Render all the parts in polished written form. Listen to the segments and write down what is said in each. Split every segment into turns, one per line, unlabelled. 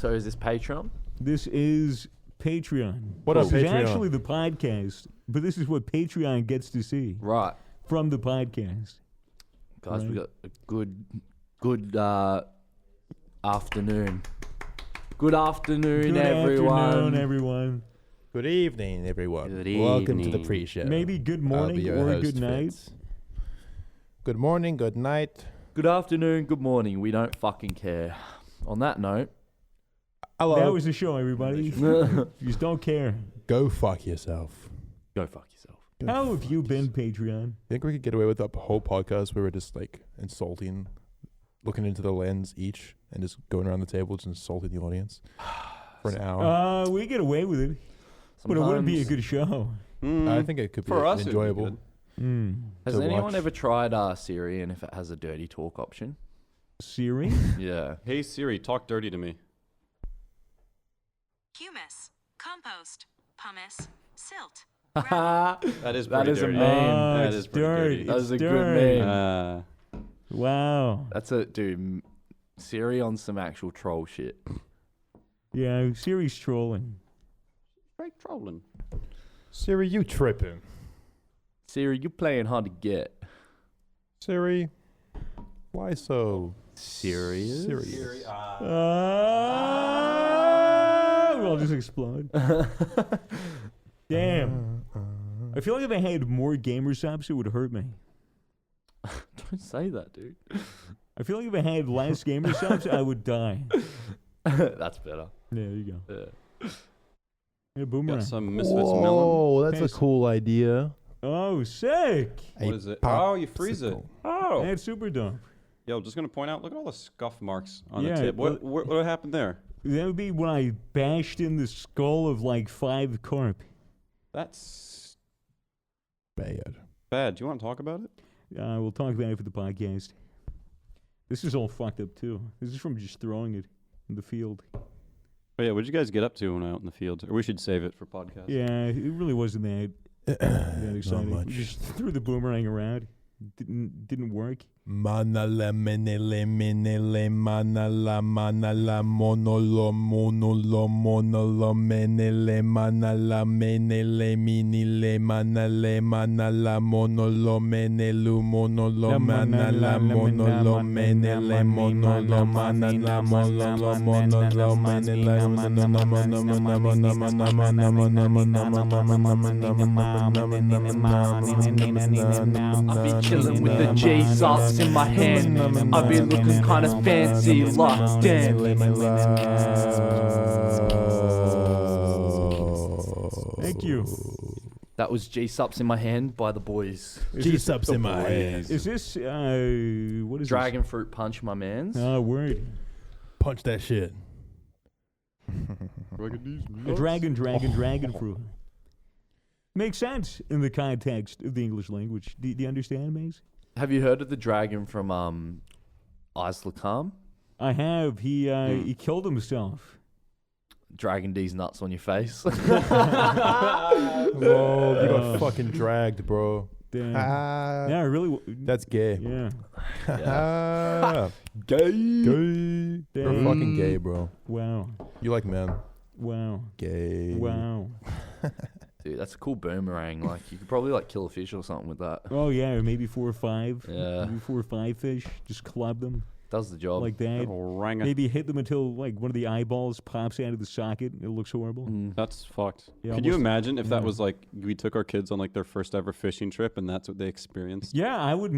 So is this Patreon?
This is Patreon.
What up,
This is
Patreon?
actually the podcast, but this is what Patreon gets to see
Right.
from the podcast.
Guys, we
Right.
got a good afternoon. Good afternoon,
Good
everyone.
afternoon, everyone.
Good evening, everyone.
Good
Welcome to the
evening.
pre-show.
Maybe good
I'll be
morning
your
or
host,
good night.
Fitz. Good morning, good night.
Good afternoon, good morning. We don't fucking care. On that note,
Hello.
That was the show, everybody.
go
You just don't care.
Go fuck yourself.
fuck yourself.
Go
How
fuck
have you been,
yourself.
Patreon?
Think we could get away with that whole podcast where we're just like insulting, looking into the lens each, and just going around the table just insulting the audience for an hour?
We get away with it, but it wouldn't be a good show.
I think it could be
For us, it'd be
enjoyable.
good.
Has
to
anyone
watch.
ever tried Siri and if it has a dirty talk option?
Siri?
Yeah.
Hey Siri, talk dirty to me.
Humus, compost, pumice, silt.
That is
That
pretty
is a
dirty.
meme.
That
it's
is pretty
dirt.
dirty.
That was a
It's
good
dirt.
meme.
Wow.
That's a dude. Siri on some actual troll shit.
Yeah, Siri's trolling.
Straight trolling.
Siri, you tripping?
Siri, you playing hard to get.
Siri, why so
Serious?
serious?
We'll just explode. Damn. I feel like if I had more gamer subs, it would hurt me.
Don't say that, dude.
I feel like if I had less gamer subs, I would die.
That's better.
Yeah, there you go.
Yeah.
Yeah, boomerang.
Got some Misfits melon.
Oh, that's
Thanks.
a cool idea.
Oh, sick.
What is it? Oh, you freeze it. Oh.
That's super dope.
Yo, just gonna point out, look at all the scuff marks on
Yeah,
the tip.
well-
What happened there?
That would be when I bashed in the skull of like 5 carp.
That's
Bad.
bad. Do you want to talk about it?
We'll talk about it for the podcast. This is all fucked up too. This is from just throwing it in the field.
Oh yeah, what'd you guys get up to when out in the field? Or we should save it for podcast.
Yeah, it really wasn't that exciting.
much.
We just threw the boomerang around. Didn't work.
Manala menele menele manala manala monolo monolo monolo menele manala menele minile manale manala monolo menelu monolo manala monolo menele monolo manala monolo monolo
I be chilling with the J sauce in my hand. I be looking kind of fancy, locked in.
Thank you.
That was J Sups in my hand by the boys.
G-subs in my hands.
Is this what is
Dragon fruit punch, my mans.
this? Word.
Punch that shit.
A dragon fruit. Makes sense in the context of the English language. Do you understand, Maze?
Have you heard of the dragon from Isla Calm?
I have. He killed himself.
Dragon D's nuts on your face.
Whoa, you got fucking dragged, bro.
Damn.
Ah,
Yeah, I really.
that's gay.
Yeah.
Ah,
Gay.
gay. You're
Damn.
fucking gay, bro.
Wow.
You like men.
Wow.
Gay.
Wow.
Dude, that's a cool boomerang. Like, you could probably like kill a fish or something with that.
Oh yeah, maybe 4 or 5.
Yeah.
Maybe 4 or 5 fish. Just club them
Does the job.
like that.
Rang it.
Maybe hit them until like one of the eyeballs pops out of the socket. It looks horrible.
Mm.
That's fucked.
Yeah,
Could you
almost-
imagine if that
yeah.
was like we took our kids on like their first ever fishing trip and that's what they experienced?
Yeah, I would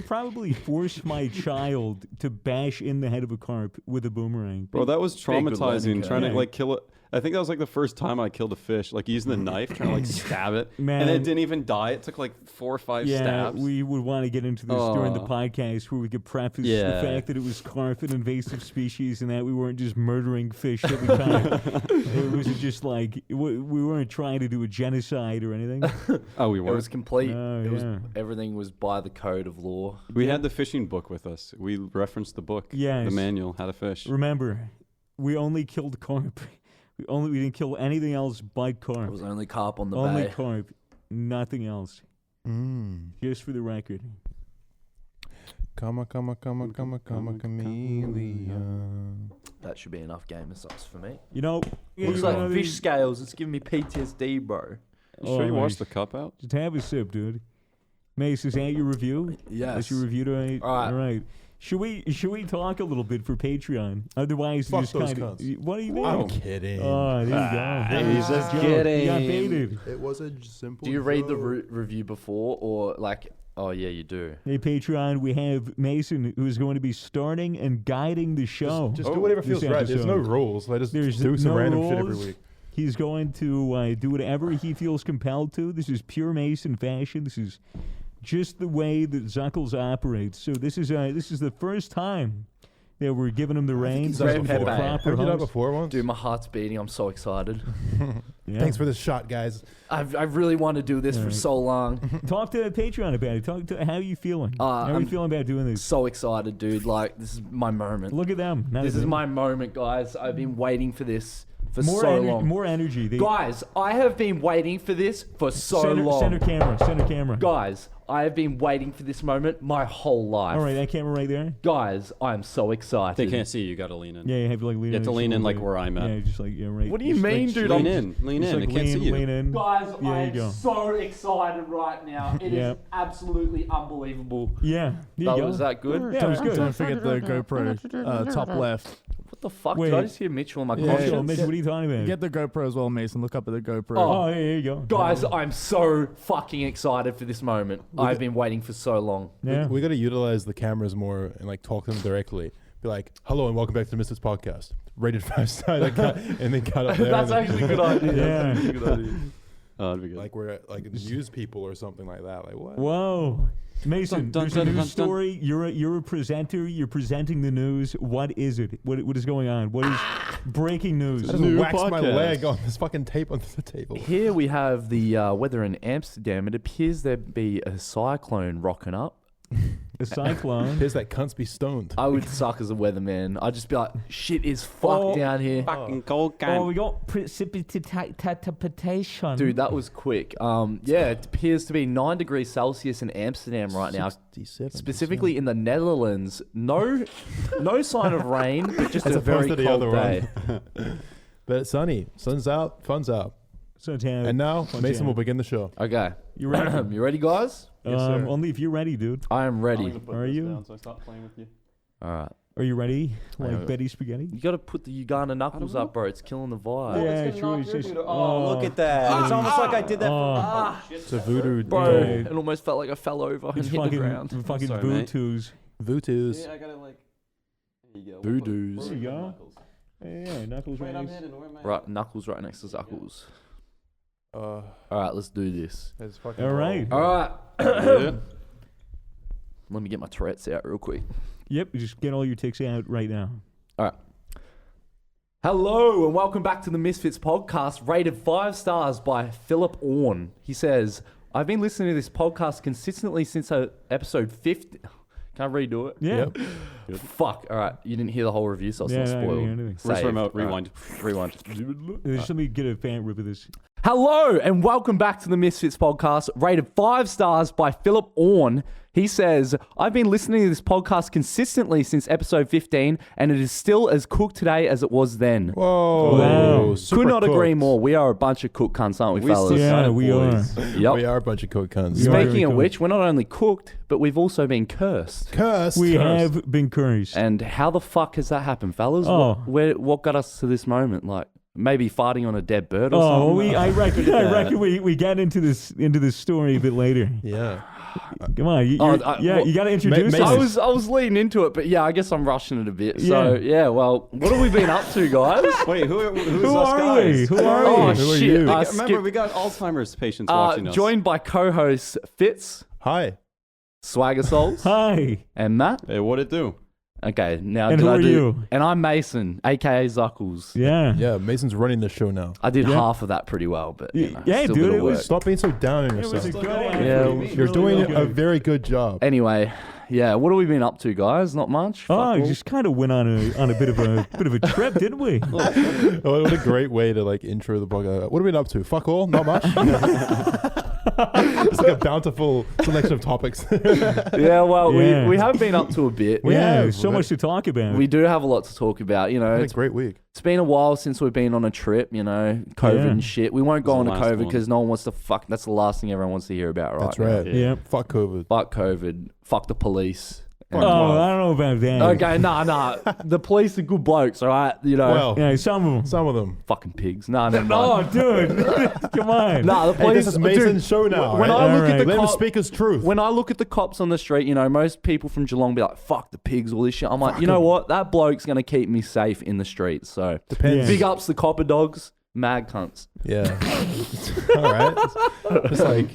probably force my child to bash in the head of a carp with a boomerang.
Bro, that was
Big with
traumatizing.
learning
Trying
curve.
to like kill it. I think that was like the first time I killed a fish, like using the knife, trying to like stab it.
Man.
And it didn't even die. It took like 4 or 5
Yeah,
stabs.
we would want to get into this during the
Oh.
podcast where we could preface the
Yeah.
fact that it was carp, an invasive species, and that we weren't just murdering fish every time. It was just like, we weren't trying to do a genocide or anything.
Oh, we
It
were.
was complete.
Oh,
it was
yeah.
everything was by the code of law.
We had the fishing book with us. We referenced the book,
Yes.
the manual, how to fish.
Remember, we only killed carp. We didn't kill anything else but
It
carp.
was only carp on the
Only
bay.
carp, nothing else. Just for the record.
chameleon.
That should be enough gamer sauce for me.
You know,
Looks
you
like
know,
fish scales. It's giving me PTSD, bro.
You sure you
nice.
washed the cup out?
Just have a sip, dude. Mace, is that your review?
Yes.
That's your review tonight?
All right.
Should we talk a little bit for Patreon? Otherwise,
Fuck
just
those
kind of.
cunts.
What do you mean?
I'm kidding.
Oh, there you go.
he's just
Joke.
kidding.
You got baited.
It was a simple.
Do you read the review before or like? Oh yeah, you do.
Hey, Patreon, we have Mason, who is going to be starting and guiding the show.
Just do whatever
This
feels right. There's no
episode.
rules. I just
There's
do some
no
random shit
rules.
every week.
He's going to do whatever he feels compelled to. This is pure Mason fashion. This is just the way that Zuckles operates. So this is the first time that we're giving him the reins.
done it
He's the
before.
proper
Have you done that
host.
before once?
Dude, my heart's beating. I'm so excited.
Yeah.
Thanks for this shot, guys.
I've really wanted to do this for
Alright.
so long.
Talk to Patreon about it. Talk to how are you feeling? How are you
I'm
feeling about doing this?
So excited, dude. Like this is my moment.
Look at them. Not
This
a
is
thing.
my moment, guys. I've been waiting for this for
more
so long.
More energy. They,
Guys, I have been waiting for this for so long.
Center camera.
Guys, I have been waiting for this moment my whole life.
All right, that camera right there.
Guys, I am so excited.
They can't see you. You got to lean in.
Yeah, you have to like lean in.
You have to
just
lean
a
in
little
like
bit.
where I'm at.
Yeah, just like right.
What do you
just
mean,
like
dude?
Lean
I'm
in. Lean
just
in.
like
I can't see you.
Lean in.
Guys,
Yeah,
I
you go.
am so excited right now. It is
Yeah.
absolutely unbelievable.
Yeah, there you go.
Was that good?
Yeah, it was good.
Don't forget the GoPro, top left.
What the fuck?
Wait.
Did I just hear Mitchell in my
Yeah,
conscience?
Mitchell, Mitch, what are you talking about?
Get the GoPro as well, Mason. Look up at the GoPro.
Oh, yeah, there you go.
Guys, I'm so fucking excited for this moment. I've been waiting for so long.
Yeah.
We got to utilize the cameras more and like talk to them directly. Be like, "Hello and welcome back to the Misfits podcast. Rated 5-star." And then cut up there.
That's
and
actually a good idea.
Yeah.
That's actually a good idea.
Oh, that'd be good.
like we're like news people or something like that. Like what?
Whoa. Mason,
Dun,
there's
dun,
a
dun,
news
dun, dun.
story. You're a presenter. You're presenting the news. What is it? What is going on? What is breaking news?
I just
New
waxed my
podcast.
leg on this fucking tape on the table.
Here we have the weather in Amsterdam. It appears there be a cyclone rocking up.
A cyclone.
Appears that cunts be stoned.
I would suck as a weatherman. I'd just be like, shit is fucked down here.
Fucking cold
Oh, we got precipitation.
Dude, that was quick. Yeah, it appears to be 9 degrees Celsius in Amsterdam right now.
67%.
Specifically in the Netherlands. No sign of rain, but just
As
a very
opposed to the
cold
other
day.
one. But it's sunny. Sun's out. Fun's out.
So, Tam,
And now Mason
Tam.
will begin the show.
Okay.
you ready?
You ready, guys?
Yes, sir.
Only if you're ready, dude.
I am ready.
Are you?
So I start playing with you.
All right.
Are you ready?
I
Like
am.
Betty Spaghetti?
You got to put the Uganda knuckles up, bro. It's killing the vibe.
Yeah, true. It's just,
Look at that. It's almost like I did that
It's a voodoo.
Bro,
Yeah.
it almost felt like I fell over and
It's
hit the ground.
fucking
Sorry, mate.
Bluetooth.
Voodoos.
I gotta like. There you go.
Voodoos.
There you go. Yeah, Knuckles right next.
Right, knuckles right next to Zuckles.
Uh,
All right, let's do this.
it's fucking
All right.
All right.
Yeah.
Let me get my Tourette's out real quick.
Yep, just get all your ticks out right now.
All right. Hello and welcome back to the Misfits podcast, rated 5 stars by Philip Orn. He says, I've been listening to this podcast consistently since episode 50. Can I redo it?
Yeah.
Yep.
Fuck. All right. You didn't hear the whole review, so it's
Yeah,
not
no, I
spoiled.
didn't hear anything.
Where's
Save.
the remote?
All right.
Rewind.
Rewind.
Let me get a fan rip of this.
Hello and welcome back to the Misfits podcast, rated 5 stars by Philip Orn. He says, I've been listening to this podcast consistently since episode 15, and it is still as cooked today as it was then.
Whoa.
Wow.
Super
Could not agree
cooked.
more. We are a bunch of cook cunts, aren't we, fellas?
Yeah, we are.
Yep.
We are a bunch of coke cunts.
We are.
Speaking of
cool.
which, we're not only cooked, but we've also been cursed.
Cursed.
We have been cursed.
And how the fuck has that happened, fellas?
Oh.
What got us to this moment? Like, maybe farting on a dead bird or
Oh,
something?
I reckon we get into this story a bit later.
Yeah.
Come on, you got to introduce
Mason-
us.
I was leading into it, but yeah, I guess I'm rushing it a bit. So yeah, well, what have we been up to, guys?
Wait, who's
Who
us
are
guys?
we? Who are
Oh
we?
Who are
shit!
you?
Remember, we got Alzheimer's patients watching us.
Joined by co-hosts Fitz,
Hi.
SwaggerSouls,
Hi.
and Matt.
Hey, what'd it do?
Okay, now
And
did
who
I
are
do?
you?
And I'm Mason, aka Zuckles.
Yeah.
Yeah, Mason's running the show now.
I did
Yeah.
half of that pretty well, but you know,
Yeah,
still
dude,
a bit
it
of
was-
work.
Stop being so down on
It was
yourself.
a good
Yeah,
effort.
You're doing
Really
a
good.
very good job.
Anyway, yeah, what have we been up to, guys? Not much. Fuck
Oh,
all.
just kind of went on a bit of a trip, didn't we?
Oh, what a great way to like intro the podcast. What have we been up to? Fuck all? Not much? It's like a bountiful selection of topics.
Yeah, well,
Yeah.
we have been up to a bit.
Yeah, so much to talk about.
We do have a lot to talk about. You know,
Had a
it's
great week.
been a while since we've been on a trip. You know, COVID
Yeah.
and shit. We won't go on
This
to
is the
COVID
last
because no one wants to fuck. That's the last thing everyone wants to hear about, right?
That's
now.
right.
Yeah.
Fuck COVID.
Fuck COVID. Fuck the police.
Oh, I don't know about that.
Okay, nah. The police are good blokes, all right? You know,
Well,
Yeah, some of them.
some of them.
fucking pigs. Nah, never
No,
mind.
dude. Come on.
Nah, the
Hey,
police.
this is Mason's
dude,
show now.
when
right?
I look at the
Let him
cop-
speak his truth.
When I look at the cops on the street, you know, most people from Geelong be like, fuck the pigs, all this shit. I'm like, you know what? That bloke's going to keep me safe in the streets. So,
Depends.
Yeah.
big ups the copper dogs, mad cunts.
Yeah. All right. Just like,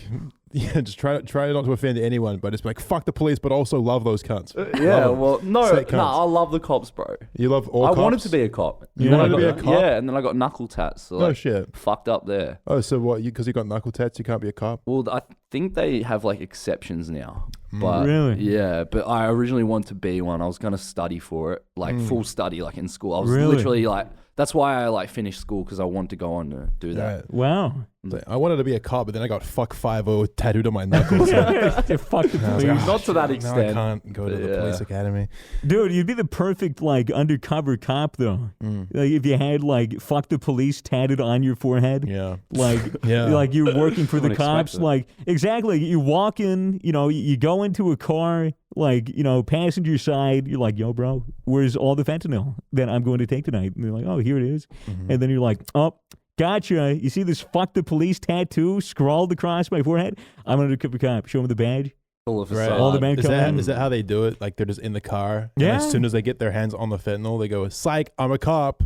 yeah, just try not to offend anyone, but just be like, fuck the police, but also love those cunts.
Yeah,
Love 'em.
well, no,
Sick cunts.
I love the cops, bro.
You love all
I
cops?
wanted to be a cop.
You
And then
wanted
I
to be a
got-
cop?
Yeah, and then I got knuckle tats. So
Oh,
like,
shit.
fucked up there.
Oh, so what? Because you got knuckle tats, you can't be a cop?
Well, I think they have like exceptions now. But
Really?
yeah, but I originally wanted to be one. I was gonna study for it, like full study, like in school. I was
Really?
literally like, that's why I like finished school because I wanted to go on to do that.
Right.
Wow.
Like, I wanted to be a cop, but then I got fuck 50 tattooed on my knuckles.
Yeah, fuck the
And I was
police.
like,
Not to that
now
extent.
I can't go to the
Yeah.
police academy.
Dude, you'd be the perfect like undercover cop though. Like if you had like "fuck the police" tatted on your forehead.
Yeah.
Like,
Yeah.
like you're working for the
Wouldn't expect
cops.
it.
Like, exactly. You walk in, you know, you go into a car, like, you know, passenger side. You're like, yo, bro, where's all the fentanyl that I'm going to take tonight? And they're like, oh, here it is. And then you're like, oh, gotcha. You see this "fuck the police" tattoo scrawled across my forehead? I'm an undercover cop. Show them the badge.
Full of
Right.
facade.
All the men
Is
come
that,
in.
is that how they do it? Like they're just in the car. And
Yeah.
as soon as they get their hands on the fentanyl, they go, psych, I'm a cop.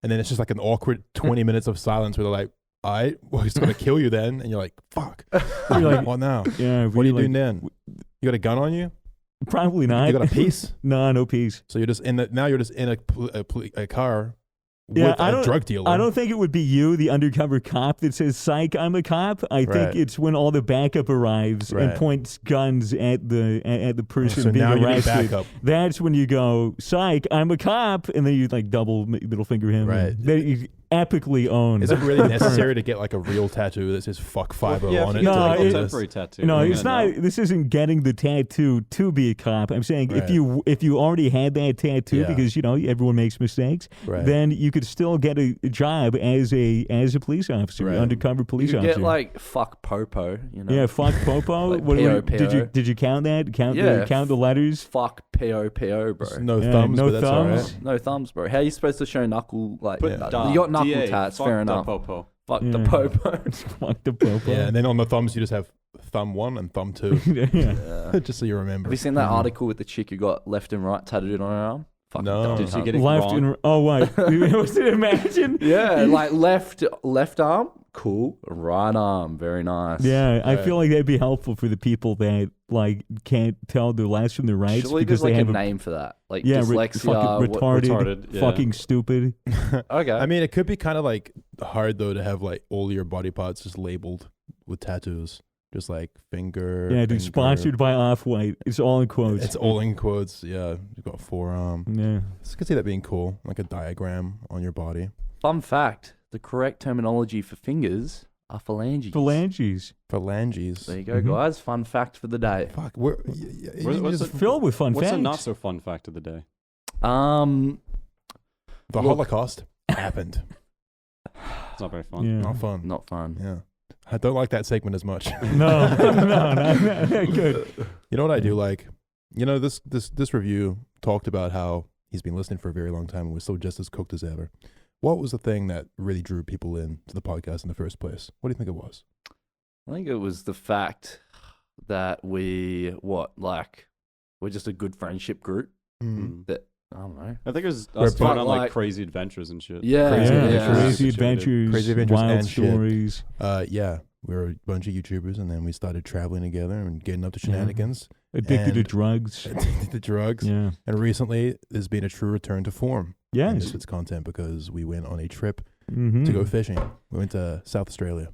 And then it's just like an awkward 20 minutes of silence where they're like, all right, well, he's going to kill you then. And you're like, fuck.
You're like,
What now?
yeah.
What are you
like,
doing then? You got a gun on you?
Probably not.
You got a piece?
No, no piece.
So you're just in the, now you're just in a car
Yeah,
with
I
a
don't-
drug dealer.
I don't think it would be you, the undercover cop, that says "psych, I'm a cop." I think
Right.
it's when all the backup arrives and
Right.
points guns at the person
So
being
now you need
arrested.
backup.
That's when you go "psych, I'm a cop," and then you like double middle finger him.
Right.
Then you epically own.
Is it really necessary to get like a real tattoo that says fuck 50
Yeah,
on
if
it?
you
No,
to,
get
like,
a
it-
temporary tattoo.
No,
you're
it's
gonna
not.
know.
This isn't getting the tattoo to be a cop. I'm saying
Right.
if you already had that tattoo,
Yeah.
because you know everyone makes mistakes,
Right.
then you could still get a job as a police officer,
Right.
undercover police
You
officer.
get like fuck popo, you know.
yeah, fuck Popo.
Like
Did
PO.
you count that? Count
Yeah,
the letters.
Fuck PO, bro.
Just no
Yeah,
thumbs,
no
but that's all
thumbs.
right.
No thumbs, bro. How are you supposed to show knuckle like?
But
you
da,
got knuckle
DA,
tats,
fuck
fair
the
enough.
popo.
Fuck the
Yeah.
popo.
Fuck the Popo.
Yeah, and then on the thumbs you just have thumb 1 and thumb 2,
yeah.
just so you remember.
Have you seen that article with the chick who got left and right tattooed on her arm? Fucking
No.
dumb
Did she
cunt.
get it
Left
wrong?
and oh what? Was it imagine?
Yeah, like left arm, cool. Right arm, very nice.
Yeah, I
Right.
feel like that'd be helpful for the people that like can't tell their lefts from their rights
Surely
because
there's like
they
a
have
name for that, like
yeah,
dyslexia.
fucking
what-
retarded,
yeah.
fucking stupid.
Okay.
I mean, it could be kind of like hard though to have like all your body parts just labeled with tattoos, just like finger.
Yeah, dude,
finger.
sponsored by Off-White. It's all in quotes.
It's all in quotes. Yeah, you got forearm.
yeah.
I could see that being cool, like a diagram on your body.
Fun fact: the correct terminology for fingers are phalanges.
Phalanges.
Phalanges.
There you go,
Mhm.
guys. Fun fact for the day.
Fuck,
What's
just,
the-
Filled with fun
What's
facts.
a not so fun fact of the day?
the
Look.
Holocaust happened.
It's not very fun.
Yeah.
Not fun.
not fun.
Yeah, I don't like that segment as much.
No, no, not good.
You know what I do like? You know, this review talked about how he's been listening for a very long time and was still just as cooked as ever. What was the thing that really drew people in to the podcast in the first place? What do you think it was?
I think it was the fact that we're just a good friendship group.
Mm.
That I don't know.
I think it was
We're
us going
both-
on like
like-
crazy adventures and shit.
Yeah,
Crazy
Yeah,
adventures.
crazy adventures,
Crazy adventures
wild
and shit.
stories.
Yeah, we were a bunch of YouTubers, and then we started traveling together and getting up to shenanigans,
Addicted to
And-
drugs.
addicted to drugs.
Yeah.
And recently, there's been a true return to form in
Yes.
Misfits content because we went on a trip
Mm-hmm.
to go fishing. We went to South Australia.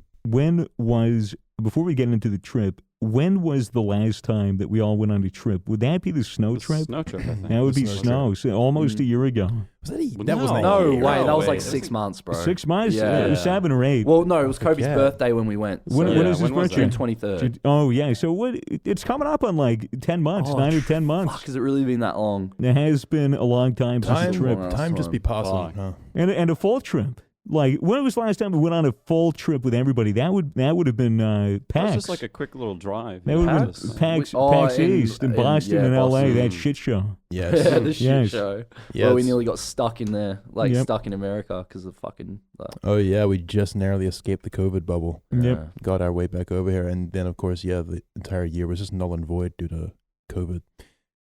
Before we get into the trip, when was the last time that we all went on a trip? Would that be the snow
The
trip?
Snow trip, I think.
That would
The
be
snow
snow. So almost a year ago.
Was that a,
Well,
that wasn't a
No
year.
way, that was
way.
like
It was
6 months, bro.
6 months?
Yeah.
7 or 8.
Well, no, it was Kobe's
yeah.
birthday when we went.
When
so-
is his
when was
birthday?
June 23rd.
Oh, yeah. So what? It's coming up on like 10 months,
Oh,
9 or 10 months.
Fuck, has it really been that long?
It has been a long time since a trip.
Time just be passing.
Fuck.
Huh?
And a full trip. Like, when was the last time we went on a full trip with everybody? That would have been
It was
PAX.
just like a quick little drive.
That would have
PAX?
been PAX,
Oh,
PAX
in-
East in
in-
Boston
yeah,
and LA,
Boston.
that shit show.
Yes.
Yeah, the shit
Yes.
show.
Yes.
Well, we nearly got stuck in there, like
Yep.
stuck in America because of fucking.
Oh yeah, we just narrowly escaped the COVID bubble.
Yep.
Got our way back over here, and then of course, the entire year was just null and void due to COVID.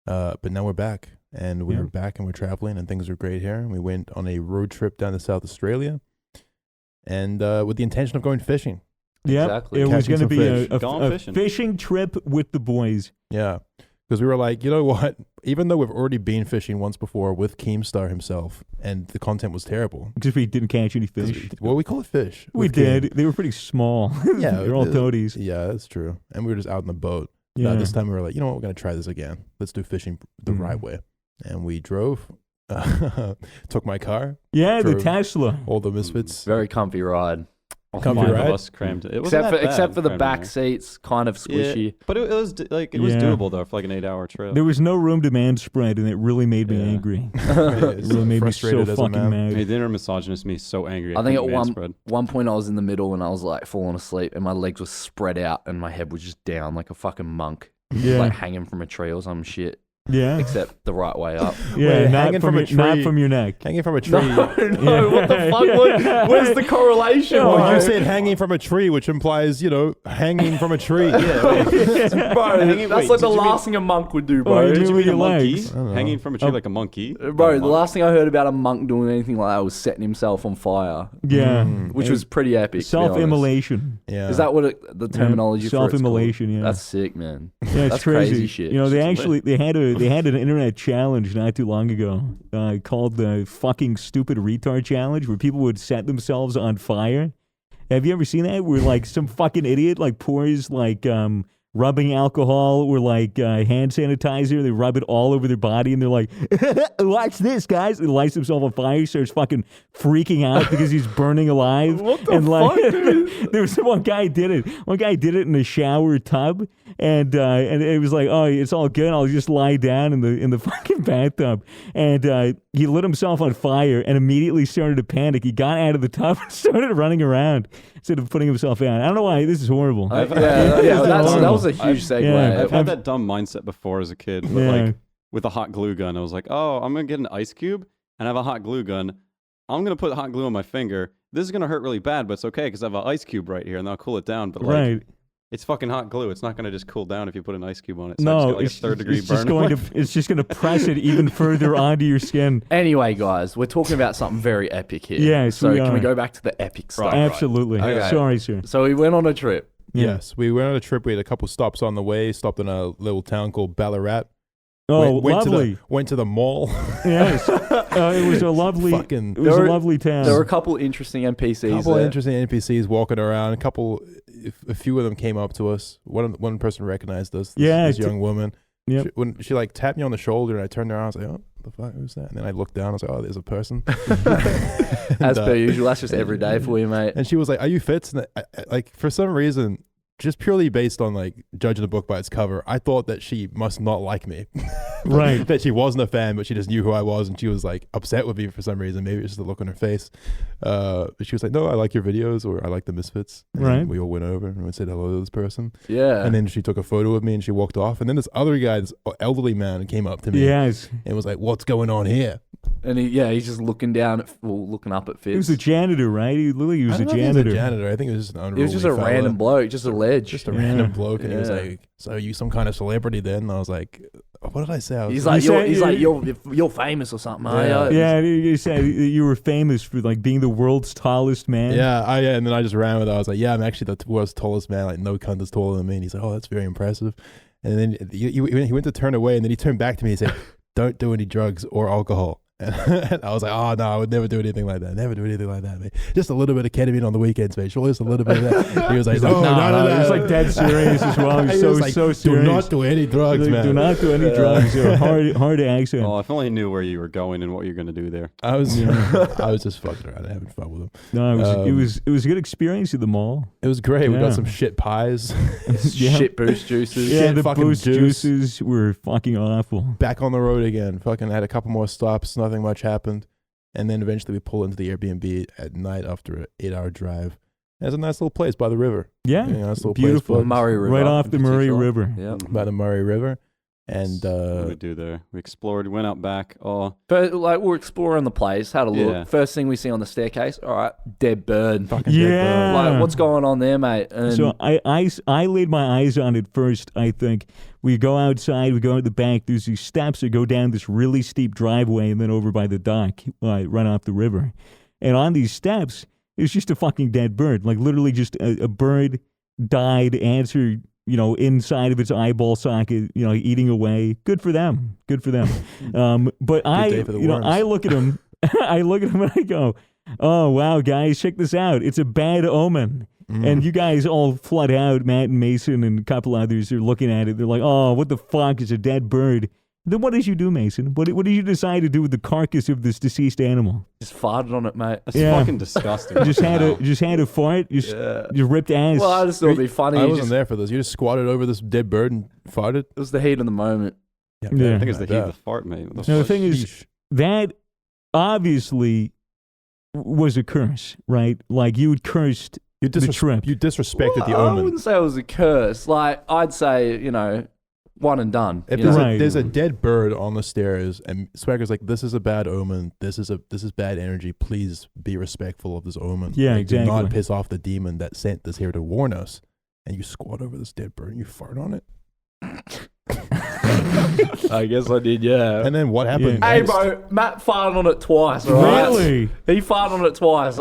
But now we're back, and we're
Yeah.
back, and we're traveling, and things are great here. And we went on a road trip down to South Australia, and with the intention of going fishing.
Yep.
Exactly.
It was
Catching
going to
some
be
fish.
Gone
a
fishing.
fishing trip with the boys.
Yeah, because we were like, you know what? Even though we've already been fishing once before with Keemstar himself, and the content was terrible.
Because we didn't catch any
'Cause
fish.
Well, we call it fish.
We
with Keem.
did. They were pretty small.
Yeah,
They're all toadies.
Yeah, that's true. And we were just out in the boat.
Yeah.
This time we were like, you know what, we're going to try this again. Let's do fishing the
Mhm.
right way. And we drove, took my car,
Yeah, the
True.
Tesla.
all the Misfits.
Very comfy ride.
Comfy
Five
ride?
of us crammed. It wasn't that
Except
bad,
for the
crammed in
back
there.
seats, kind of squishy.
But it was it was
Yeah.
doable though for like an 8-hour trip.
There was no room to man spread, and it really made me
Yeah.
angry.
It
It really made me so
frustrated as a
fucking
man.
mad.
Hey, the inner misogynist me so angry.
I think
couldn't
at
man spread.
one point I was in the middle and I was like falling asleep and my legs were spread out and my head was just down like a fucking monk,
Yeah.
like hanging from a tree or some shit.
Yeah.
Except the right way up.
Yeah,
Wait,
not
hanging
from,
from a
your, not
tree.
from your neck.
Hanging from a tree.
No, what the fuck? Where's the correlation?
Well,
bro?
you said hanging from a tree, which implies, hanging from a tree.
bro, that's
wait,
like the
did you mean-
last thing a monk would do,
Oh,
bro.
you
Did
mean
you
with
mean a
your
monkey
legs?
I don't know.
hanging from a tree
Oh.
like a monkey?
Bro, the last thing I heard about a monk doing anything like that was setting himself on fire,
Yeah.
which was pretty epic. to be honest.
Self-immolation.
Yeah.
Is that what the terminology for it's called?
Self-immolation, yeah.
That's sick, man.
Yeah, it's
That's
crazy.
crazy shit.
You know, they had an internet challenge not too long ago called the fucking stupid retard challenge, where people would set themselves on fire. Have you ever seen that? Where like some fucking idiot like pours like rubbing alcohol or like hand sanitizer. They rub it all over their body, and they're like, "Watch this, guys!" And lights himself on fire, starts fucking freaking out because he's burning alive.
What the
and like,
fuck, dude?
there was one guy did it. One guy did it in a shower tub, and it was like, "Oh, it's all good. I'll just lie down in the fucking bathtub." And he lit himself on fire and immediately started to panic. He got out of the tub and started running around instead of putting himself out. I don't know why. This is horrible.
Yeah, that
horrible.
was a huge segue.
Yeah,
I've had that dumb mindset before as a kid, but
Yeah.
like with a hot glue gun, I was like, "Oh, I'm gonna get an ice cube and I have a hot glue gun. I'm gonna put hot glue on my finger. This is gonna hurt really bad, but it's okay because I have an ice cube right here, and I'll cool it down. But like,
Right.
it's fucking hot glue. It's not gonna just cool down if you put an ice cube on it. So I just
No,
got, like, a third-degree
it's just
burn.
going to it's just going to press it even further onto your skin.
Anyway, guys, we're talking about something very epic here.
Yes,
so
we
can we
are.
go back to the epic stuff?
Right.
Absolutely.
Okay.
Sorry, sir.
So we went on a trip.
Yeah.
Yes, we went on a trip. We had a couple stops on the way. Stopped in a little town called Ballarat.
Oh,
went
lovely.
Went to the mall.
Yes. It was a lovely
Fucking-
it was a
There were-
lovely town.
There were a couple interesting NPCs
couple
there.
interesting NPCs walking around. A few of them came up to us. One person recognized us. This young woman.
Yep.
When she like tapped me on the shoulder, and I turned around, I was like, "Oh, the fuck, who's that?" And then I looked down. I was like, "Oh, there's a person."
As per usual, that's just every day for you, mate.
And she was like, "Are you Fitz?" And like for some reason, just purely based on like judging the book by its cover, I thought that she must not like me.
Right.
That she wasn't a fan, but she just knew who I was, and she was like upset with me for some reason. Maybe it's just the look on her face. But she was like, "No, I like your videos, or I like the Misfits." And
Right.
we all went over and we said hello to this person.
Yeah.
And then she took a photo of me and she walked off. And then this other guy, this elderly man, came up to me
Yes.
and was like, "What's going on here?"
And he's just looking looking up at Fitz.
He was a janitor, right? He literally was
I
a
don't know if he
janitor.
was a janitor. I think it was just an unruly
It was just a
fella.
random bloke, just a ledge.
Just a
Yeah.
random bloke, and he was
Yeah.
like, "So are you some kind of celebrity then?" And I was like, "What did I say?" I was
He's
You
like,
said-
you're famous or something.
Yeah.
Yeah, you said you were famous for like being the world's tallest man.
yeah, and then I just ran with it. I was like, "Yeah, I'm actually the world's tallest man. Like, no cunt is taller than me." And he's like, "Oh, that's very impressive." And then he went to turn away, and then he turned back to me and said, "Don't do any drugs or alcohol." And I was like, oh no, I would never do anything like that. Never do anything like that, mate. Just a little bit of ketamine on the weekends, mate. Sure, just a little bit of that. He was like, no, no.
He's like dead serious as well. He's
He was like,
so
do
serious.
not do any drugs,
Like,
man.
do not do any drugs. You're hard accent.
Oh, if only I knew where you were going and what you're going to do there.
I was just fucking around and having fun with him.
No, it was a good experience at the mall.
It was great. We
Yeah.
got some shit pies.
Yeah.
Shit boost juices.
Yeah,
Shit
the
fucking
boost
juice.
juices were fucking awful.
Back on the road again. Fucking had a couple more stops. Nothing much happened. And then eventually we pull into the Airbnb at night after an 8-hour drive. It's a nice little place by the river.
Yeah,
Nice little
beautiful.
place
Murray River.
Right off
in
the Murray
particular.
River.
Yeah.
by the Murray River. And
What did we do there? We explored, went out back. Oh,
But like we're exploring the place, had a look.
Yeah.
First thing we see on the staircase, all right, dead bird.
fucking dead
Yeah.
bird.
Like what's going on there, mate? And
So I laid my eyes on it first, I think. We go outside, we go to the back, there's these steps that go down this really steep driveway and then over by the dock, right off the river. And on these steps, it's just a fucking dead bird. Like literally just a bird died, answered, inside of its eyeball socket, eating away. Good for them. Good for them. But
day for the worms.
I look at him, I look at him and I go, oh, wow, guys, check this out. It's a bad omen. And you guys all flood out. Matt and Mason and a couple others are looking at it. They're like, oh, what the fuck is a dead bird? Then what did you do, Mason? What did you decide to do with the carcass of this deceased animal?
just farted on it, mate.
that's
Yeah.
fucking disgusting.
Just had
Wow.
a fart? Just ripped ass?
Well, I just thought it'd be funny.
I
You
wasn't
just-
there for this. You just squatted over this dead bird and farted?
It was the heat of the moment.
Yeah.
I think it's the heat of the fart, mate. What the
No, the
fuck?
thing is, that obviously was a curse, right? Like you had cursed
You,
the trip.
you disrespected the
Well, I
omen.
wouldn't say it was a curse. Like I'd say, one and done.
If
you
there's,
know?
Right.
there's a dead bird on the stairs and Swagger's like, this is a bad omen. This is bad energy. Please be respectful of this omen.
Yeah,
Like, Do not
exactly.
piss off the demon that sent this here to warn us. And you squat over this dead bird and you fart on it.
I guess I did, yeah.
And then what happened?
Yeah.
Hey,
next?
bro, Matt farted on it twice, all right?
Really?
He farted on it twice.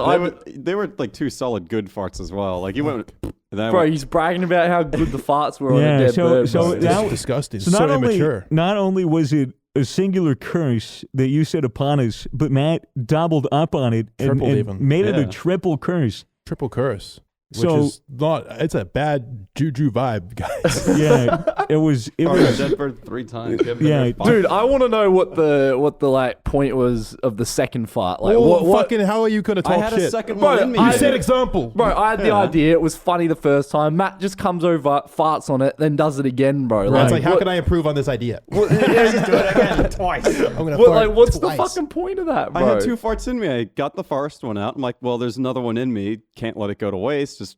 They were like two solid good farts as well. Like you went, and then I
Bro,
went,
he's bragging about how good the farts were on a
Yeah,
dead bird.
so
bro.
It's
that-
disgusting.
So
So immature.
not only was it a singular curse that you set upon us, but Matt doubled up on it and
Tripled even.
made it a
Yeah.
triple curse.
Triple curse. Which
So-
is not, it's a bad juju vibe, guys.
Yeah, it was.
farted dead bird 3 times. You haven't
Yeah,
heard fart?
Dude, I want to know what the like point was of the second fart. Like,
Well,
what?
fucking, how are you going to
I
talk
had
shit?
a second
Bro,
one in me.
You
I-
said example.
Bro, I had the
Yeah.
idea. It was funny the first time. Matt just comes over, farts on it, then does it again, bro.
It's like, how
what-
can I improve on this idea?
what-
do it again twice. I'm going to
what-
fart
like, what's
twice.
the fucking point of that,
I
bro?
had 2 farts in me. I got the first one out. I'm like, well, there's another one in me. Can't let it go to waste. Just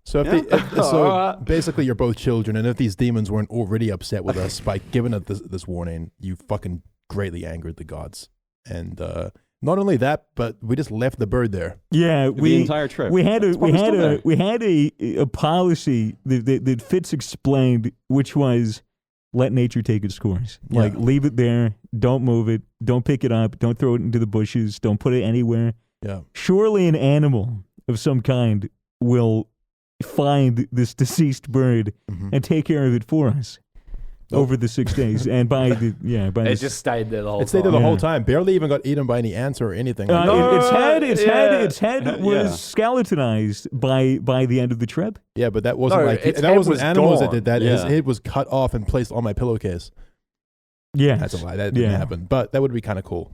So if
Yeah.
so basically you're both children, and if these demons weren't already upset with us by giving us this warning, you fucking greatly angered the gods. And not only that, but we just left the bird there.
Yeah,
the entire trip.
we had
It's probably still there.
we had a policy that Fitz explained, which was let nature take its course. Like
Yeah.
leave it there, don't move it, don't pick it up, don't throw it into the bushes, don't put it anywhere.
Yeah.
Surely an animal of some kind will find this deceased bird
Mhm.
and take care of it for us over the 6 days. And by
it just stayed there the whole
It stayed there
time.
the whole
Yeah.
time. Barely even got eaten by any ants or anything.
its
Yeah.
head was
Yeah.
skeletonized by the end of the trip.
Yeah, but that wasn't
No,
like
its
that
head
wasn't
was
animals that
gone.
did that. His
Yeah.
head was cut off and placed on my pillowcase.
Yeah,
That's a lie. That didn't happen. But that would be kind of cool.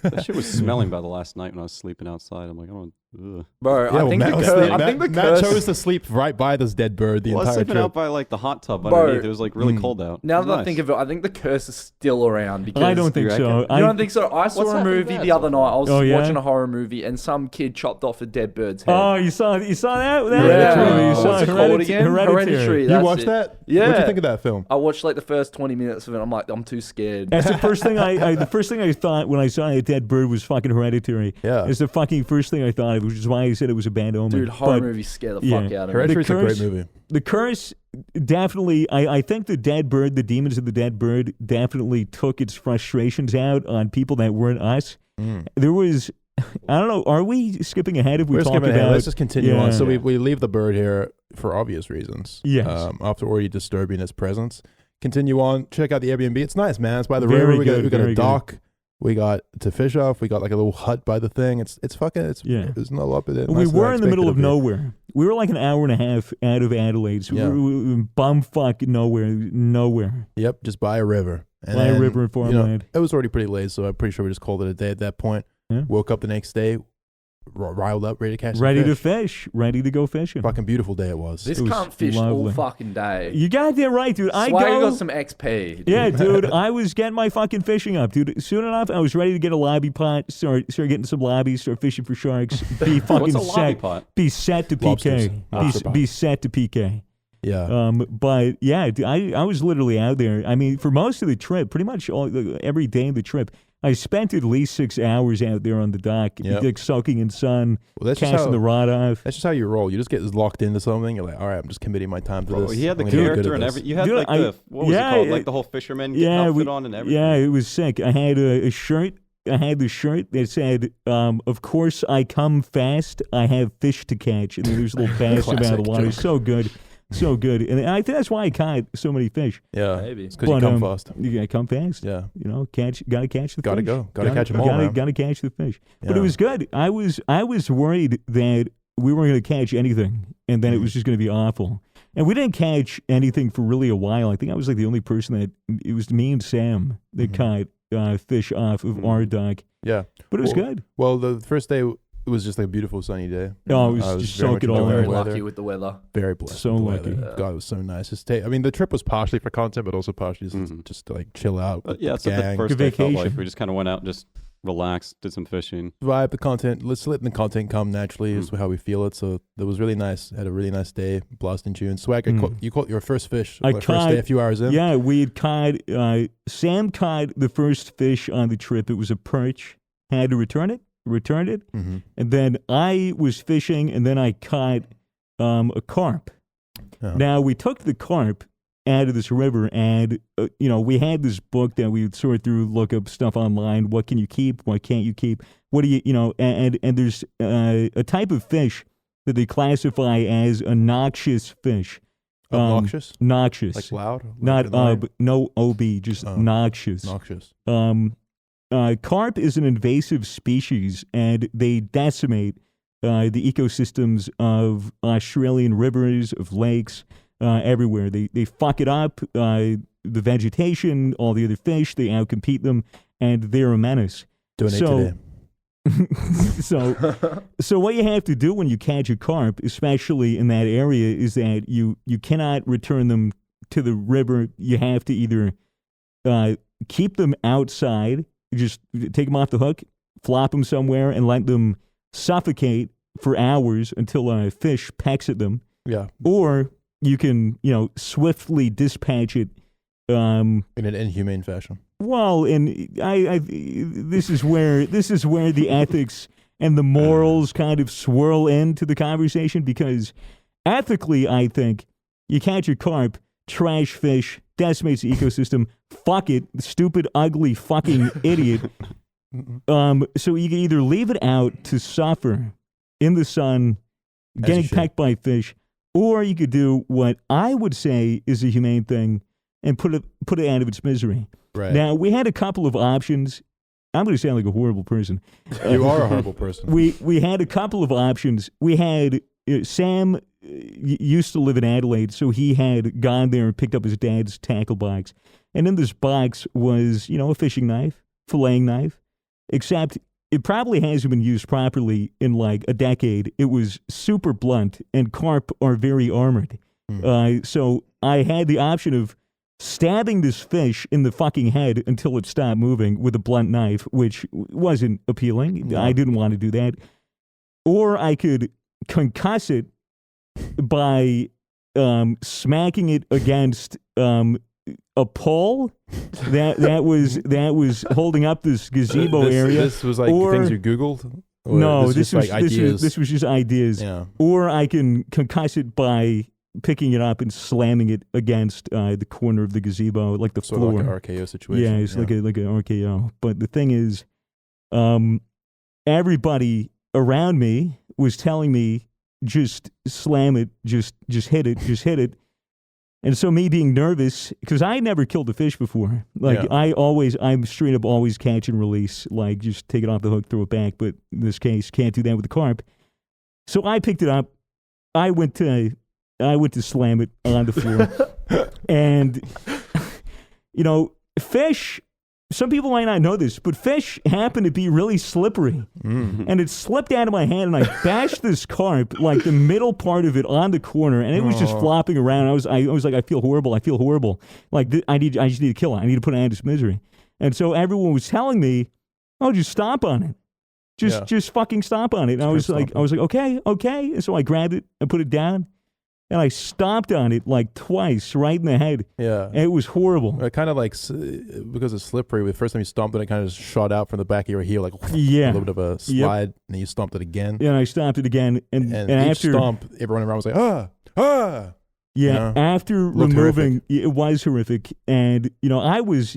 that shit was smelling by the last night when I was sleeping outside. I'm like, I don't. Ugh.
Bro,
Yeah,
I think
Matt
the
was
curse.
sleeping-
I think the
Matt
curse.
chose to sleep right by this dead bird the
Well, I was
entire
sleeping
trip.
out by like the hot tub
Bro,
underneath. It was like really
mm.
cold out.
Now
It was
that I
nice.
think of it, I think the curse is still around because
I don't think
You
so.
reckon?
You don't think so? I saw
What's
a
happened
movie
there
the other
so
night. I was
Oh, yeah?
watching a horror movie, and some kid chopped off a dead bird's head.
Oh, you saw that?
yeah.
That's really- you saw
What's it called again?
Hereditary.
You
that's
watched
it.
that?
Yeah.
What'd you think of that film?
I watched like the first 20 minutes of it. I'm like, I'm too scared.
That's the first thing the first thing I thought when I saw a dead bird was fucking Hereditary.
Yeah.
It's the fucking first thing I thought of, which is why I said it was a bad omen.
Dude, horror
But
movies scare the
yeah.
fuck out of me.
Hereditary's a great
curse-
movie.
The curse definitely, I think the dead bird, the demons of the dead bird definitely took its frustrations out on people that weren't us.
Mm.
There was, I don't know, are we skipping ahead if we
We're
talk
skipping
about...
ahead. Let's just continue on. So
Yeah.
we leave the bird here for obvious reasons.
Yes.
After already disturbing its presence. Continue on. Check out the Airbnb. It's nice, man. It's by the
Very
river. We got
good,
a
very good.
dock. We got to fish off. We got like a little hut by the thing. It's fucking. There's no up in it.
We were in the middle of nowhere. We were like an hour and a half out of Adelaide. So we were bumfuck nowhere.
Yep, just by a river. And
by a river and farmland.
It was already pretty late, so I'm pretty sure we just called it a day at that point.
Yeah.
Woke up the next day, riled up, ready to catch some
Ready
fish.
to fish. Ready to go fishing.
Fucking beautiful day it was.
This
It was
can't fish
lovely.
all fucking day.
You got that right, dude.
Swagger got some XP. Dude.
Yeah, dude. I was getting my fucking fishing up, dude. Soon enough, I was ready to get a lobby pot. Start getting some lobbies. Start fishing for sharks. Be fucking
What's a lobby
set.
pot?
Be set to
Lobsters.
PK.
Lobster pot.
Be set to PK.
Yeah.
But yeah, dude, I was literally out there. I mean, for most of the trip, pretty much every day of the trip, I spent at least 6 hours out there on the dock, like soaking in sun, casting the rod off.
That's just how you roll. You just get locked into something. You're like, all right, I'm just committing my time to this.
He had the
I'm gonna get good
character
at
and
this.
everything. You had
Dude,
like the what was it called? Like the whole fisherman outfit on and everything.
Yeah, it was sick. I had a shirt. I had the shirt that said, "Of course I come fast. I have fish to catch." And then there's a little bass about the water.
joke.
So good. So good. And I think that's why I caught so many fish.
Yeah,
Maybe.
it's because you come fast.
You gotta come fast.
Yeah.
You know, gotta catch the
Gotta
fish.
go. Gotta catch 'em all, man.
Gotta catch the fish. But it
Yeah.
was good. I was worried that we weren't gonna catch anything, and then it was just gonna be awful. And we didn't catch anything for really a while. I think I was like the only person that it was me and Sam that caught fish off of our dock.
Yeah.
But it was good.
Well, the first day it was just like a beautiful sunny day.
Oh, it
I
was just
very
soak it
much
all
enjoying
Very
in.
the weather.
lucky with the weather.
Very blessed.
So
with the
lucky.
weather. God, it was so nice. I mean, the trip was partially for content, but also partially just to like chill out.
But
with
yeah,
the
that's what the
gang.
first day felt like.
vacation.
We just kind of went out, just relaxed, did some fishing.
Vibe the content. Let's let the content come naturally. Is how we feel it. So it was really nice. Had a really nice day. Blast in June. Swagger, you caught your first fish.
I
first
caught-
day, a few hours in.
Yeah, we had caught. Sam caught the first fish on the trip. It was a perch. Had to return it.
Mm-hmm.
And then I was fishing, and then I caught a carp.
Oh.
Now, we took the carp out of this river, and, we had this book that we would sort through, look up stuff online. What can you keep? What can't you keep? What do you, and there's a type of fish that they classify as a noxious fish.
Obnoxious?
Noxious.
Like loud?
Not
annoying?
no ob, just noxious.
Noxious.
Carp is an invasive species, and they decimate the ecosystems of Australian rivers, of lakes, everywhere. They fuck it up, the vegetation, all the other fish. They outcompete them, and they're a menace.
Donate today.
So what you have to do when you catch a carp, especially in that area, is that you cannot return them to the river. You have to either keep them outside, just take them off the hook, flop them somewhere, and let them suffocate for hours until a fish pecks at them.
Yeah.
Or you can, swiftly dispatch it.
In an inhumane fashion.
Well, and this is where the ethics and the morals kind of swirl into the conversation, because ethically, I think you catch a carp, trash fish, decimates the ecosystem. Fuck it, stupid, ugly, fucking idiot. So you can either leave it out to suffer in the sun, getting pecked by fish, or you could do what I would say is a humane thing and put it out of its misery.
Right.
Now, we had a couple of options. I'm going to sound like a horrible person.
You are a horrible person.
We had a couple of options. We had Sam used to live in Adelaide, so he had gone there and picked up his dad's tackle box. And in this box was, a fishing knife, filleting knife, except it probably hasn't been used properly in like a decade. It was super blunt, and carp are very armored. So I had the option of stabbing this fish in the fucking head until it stopped moving with a blunt knife, which wasn't appealing.
No.
I didn't want to do that. Or I could concuss it by smacking it against a pole that was holding up this gazebo area.
This was like
or,
things you Googled? Or
no,
this was like ideas.
This was just ideas.
Yeah.
Or I can concuss it by picking it up and slamming it against the corner of the gazebo, like the
Sort
floor.
of like an RKO situation.
Yeah, it's like an RKO. But the thing is, everybody around me was telling me, just slam it, just hit it, just hit it. And so me being nervous, because I never killed a fish before. Like,
Yeah.
I'm straight up always catch and release. Like, just take it off the hook, throw it back. But in this case, can't do that with the carp. So I picked it up. I went to slam it on the floor. And, fish, some people might not know this, but fish happen to be really slippery. And it slipped out of my hand, and I bashed this carp, like the middle part of it, on the corner, and it was just flopping around. I was like, I feel horrible. Like, I just need to kill it. I need to put it out of its misery. And so everyone was telling me, oh, just stomp on it. Just fucking stomp on it. And I was like, okay. And so I grabbed it and put it down, and I stomped on it like twice, right in the head.
Yeah.
And it was horrible.
It kind of like, because it's slippery, the first time you stomped it, it kind of just shot out from the back of your heel, like a little bit of a slide, and then you stomped it again.
Yeah, and I stomped it again. And
each
after
stomp, everyone around was like, ah.
Yeah, after
Looked
removing, it was horrific, and I was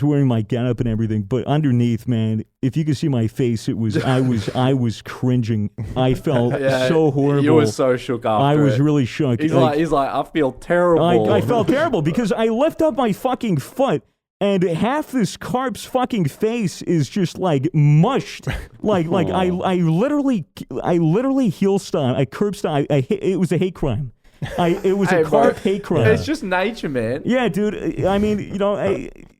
wearing my getup and everything, but underneath, man, if you could see my face, I was cringing. I felt so horrible.
You were so shook after.
I was really shook.
He's like, I feel terrible.
I felt terrible because I lift up my fucking foot. And half this carp's fucking face is just like mushed, like I literally heel stomp, I curb stomp. It was a hate crime. It was a carp hate crime.
It's just nature, man.
Yeah, dude. I mean,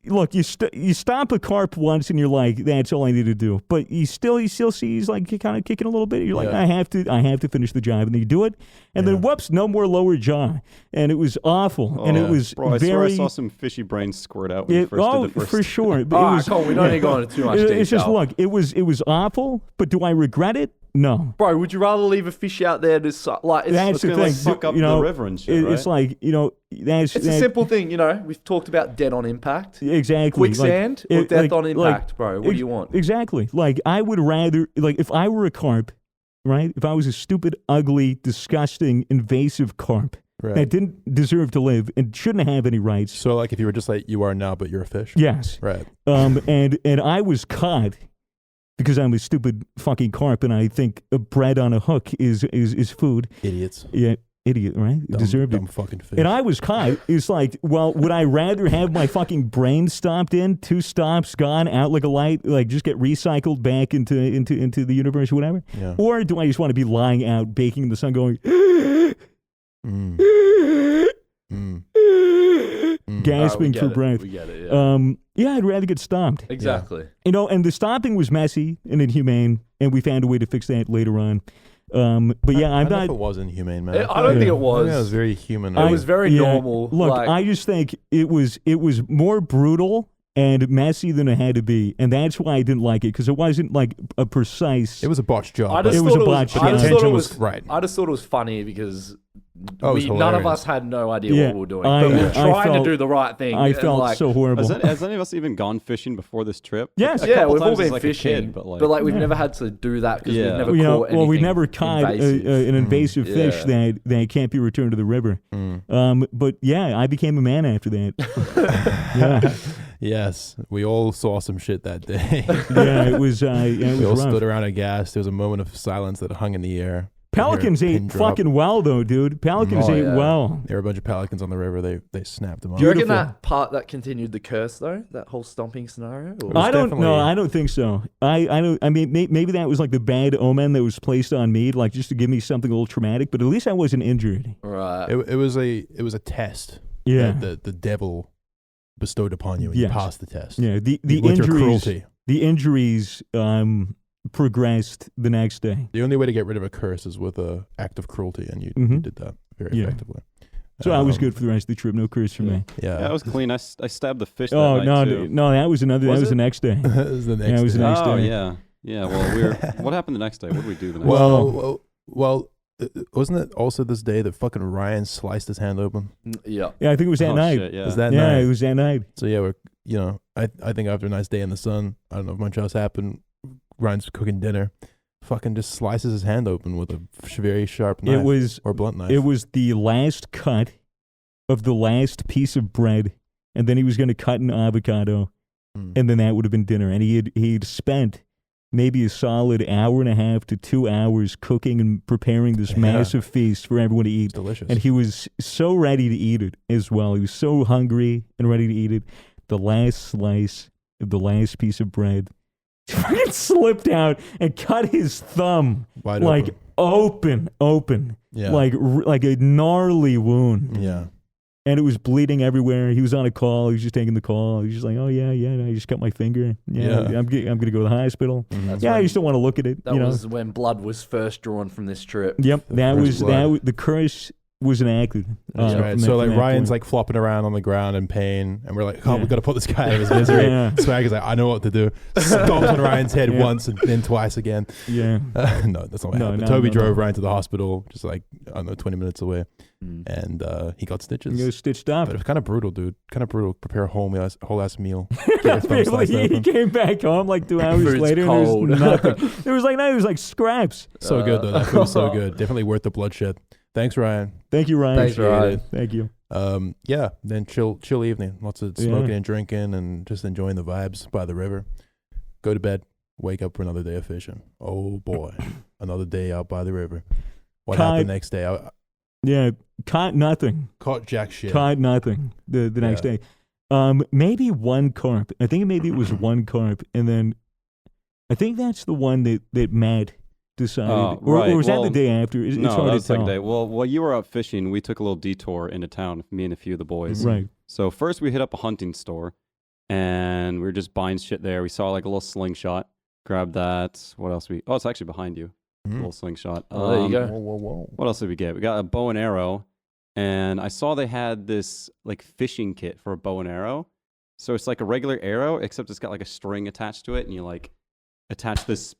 look, you stomp a carp once, and you're like, that's all I need to do. But you still see he's like kind of kicking a little bit. You're like, I have to finish the job, and then you do it, and then whoops, no more lower jaw, and it was awful, and it was
Bro, I
very.
swear I saw some fishy brains squirt out when you first did the first.
For sure.
Cole, we don't need to go into too much detail.
It's just look, it was awful, but do I regret it? No.
Bro, would you rather leave a fish out there to like?
That's the
gonna
thing.
suck up the river and shit, right?
It's like
it's a simple thing. We've talked about dead on impact.
Exactly.
Quicksand or death on impact, bro. What do you want?
Exactly. Like, I would rather, like, if I were a carp, right? If I was a stupid, ugly, disgusting, invasive carp that didn't deserve to live and shouldn't have any rights.
So, like, if you were just like you are now, but you're a fish.
Yes.
Right.
And I was caught because I'm a stupid fucking carp, and I think a bread on a hook is food.
Idiots.
Yeah, idiot, right? Deserved
dumb
it.
fucking fish.
And I was caught. It's like, well, would I rather have my fucking brain stomped in, 2 stomps, gone out like a light, like just get recycled back into the universe or whatever?
Yeah.
Or do I just want to be lying out, baking in the sun, going, gasping for breath?
We get it.
Yeah, I'd rather get stomped.
Exactly.
And the stomping was messy and inhumane, and we found a way to fix that later on. But yeah,
I
I'm
don't know
not.
if it was inhumane, man.
I don't think it was.
I think it was very human.
It was very normal.
Look,
like,
I just think it was more brutal and messy than it had to be, and that's why I didn't like it, because it wasn't like a precise.
It was a botched job.
I just
It
thought
was a
it
botch
was. I just
job.
thought it
Intention
was
was right.
I just thought it was funny because
Oh, it was
none of
hilarious.
us had no idea
Yeah,
what we were doing.
I-
But we were
I
trying
felt-
to do the right thing.
I
and,
felt
like,
so horrible.
Has any of us even gone fishing before this trip?
Yes.
A
Yeah,
couple
we've all
times as,
been
like, a
fishing,
kid, but like,
we've never had to do that because
Yeah.
we've never
You know,
caught anything.
well, we never caught
invasive.
an invasive fish
Yeah.
that can't be returned to the river. But yeah, I became a man after that. Yeah,
Yes, we all saw some shit that day.
yeah, it was. It
We all
was rough.
stood around aghast. There was a moment of silence that hung in the air.
Pelicans
You hear a
ate
pin drop.
fucking well, though, dude. Pelicans
Oh,
ate
yeah.
well.
There were a bunch of pelicans on the river. They snapped them up.
Do you reckon
Beautiful.
that part that continued the curse though? That whole stomping scenario? Or?
was
I don't
definitely-
know. I don't think so. I don't. I mean, maybe that was like the bad omen that was placed on me, like just to give me something a little traumatic. But at least I wasn't injured.
Right.
It was a test.
Yeah.
that the devil bestowed upon you, and
Yes.
you passed the test.
Yeah. The
With your
injuries.
cruelty.
The injuries progressed the next day.
The only way to get rid of a curse is with an act of cruelty, and you
Mhm.
did that very
Yeah.
effectively.
So I was good for the rest of the trip. No curse for me.
Yeah,
yeah, I was clean. I stabbed the fish that
Oh
night
no,
too.
no, that was another.
Was
that was
it?
the next day.
it was the next
Yeah, it was
day.
the next
Oh
day.
yeah. Well, what happened the next day? What did we do the next day?
Well, wasn't it also this day that fucking Ryan sliced his hand open?
Yeah.
Yeah, I think it was that
Oh,
night.
shit, yeah.
Was that
Yeah,
night?
it was that night.
So yeah, I think after a nice day in the sun, I don't know if much else happened. Ryan's cooking dinner, fucking just slices his hand open with a very sharp knife.
It was
or blunt knife.
It was the last cut of the last piece of bread, and then he was going to cut an avocado, and then that would have been dinner. And he'd spent maybe a solid hour and a half to 2 hours cooking and preparing this massive feast for everyone to eat.
Delicious.
And he was so ready to eat it as well. He was so hungry and ready to eat it. The last slice of the last piece of bread fucking slipped out and cut his thumb
Wide
like open.
Yeah.
Like a gnarly wound.
Yeah.
And it was bleeding everywhere. He was on a call. He was just taking the call. He was just like, "Oh yeah, I just cut my finger. Yeah. I'm gonna go to the hospital. Yeah, I just don't want to look at it.
That was when blood was first drawn from this trip.
Yep, that was
blood.
the curse was enacted.
That's right. So like Ryan's like flopping around on the ground in pain, and we're like, "Oh, we got to put this guy out of his misery." Swagger's like, "I know what to do." Stomps on Ryan's head once and then twice again.
Yeah.
No, that's not what happened. Toby drove Ryan to the hospital, just like I don't know, 20 minutes away, and he got stitches.
He was stitched up.
But it was kind of brutal, dude. Kind of brutal. Prepare a whole ass meal.
He came back home like 2 hours
Food's
later.
cold.
And there was nothing. There was like scraps.
So good though. That food was so good. Definitely worth the bloodshed. Thanks, Ryan.
Thank you, Ryan.
Thanks, Ryan.
Thank you.
Yeah. Then chill evening. Lots of smoking and drinking and just enjoying the vibes by the river. Go to bed. Wake up for another day of fishing. Oh boy, another day out by the river. What happened next day?
Caught nothing.
Caught jack shit.
Caught nothing the next day. Maybe one carp. I think maybe it was one carp, and then I think that's the one that Matt decided, or was that the day after? It's
no,
hard
that was
to
the
tell.
second day. Well, while you were out fishing, we took a little detour into town, me and a few of the boys.
Right.
So first we hit up a hunting store, and we were just buying shit there. We saw like a little slingshot. Grabbed that. What else we? Oh, it's actually behind you. A little slingshot.
Oh, there you go.
Whoa.
What else did we get? We got a bow and arrow, and I saw they had this like fishing kit for a bow and arrow. So it's like a regular arrow, except it's got like a string attached to it, and you like attach this.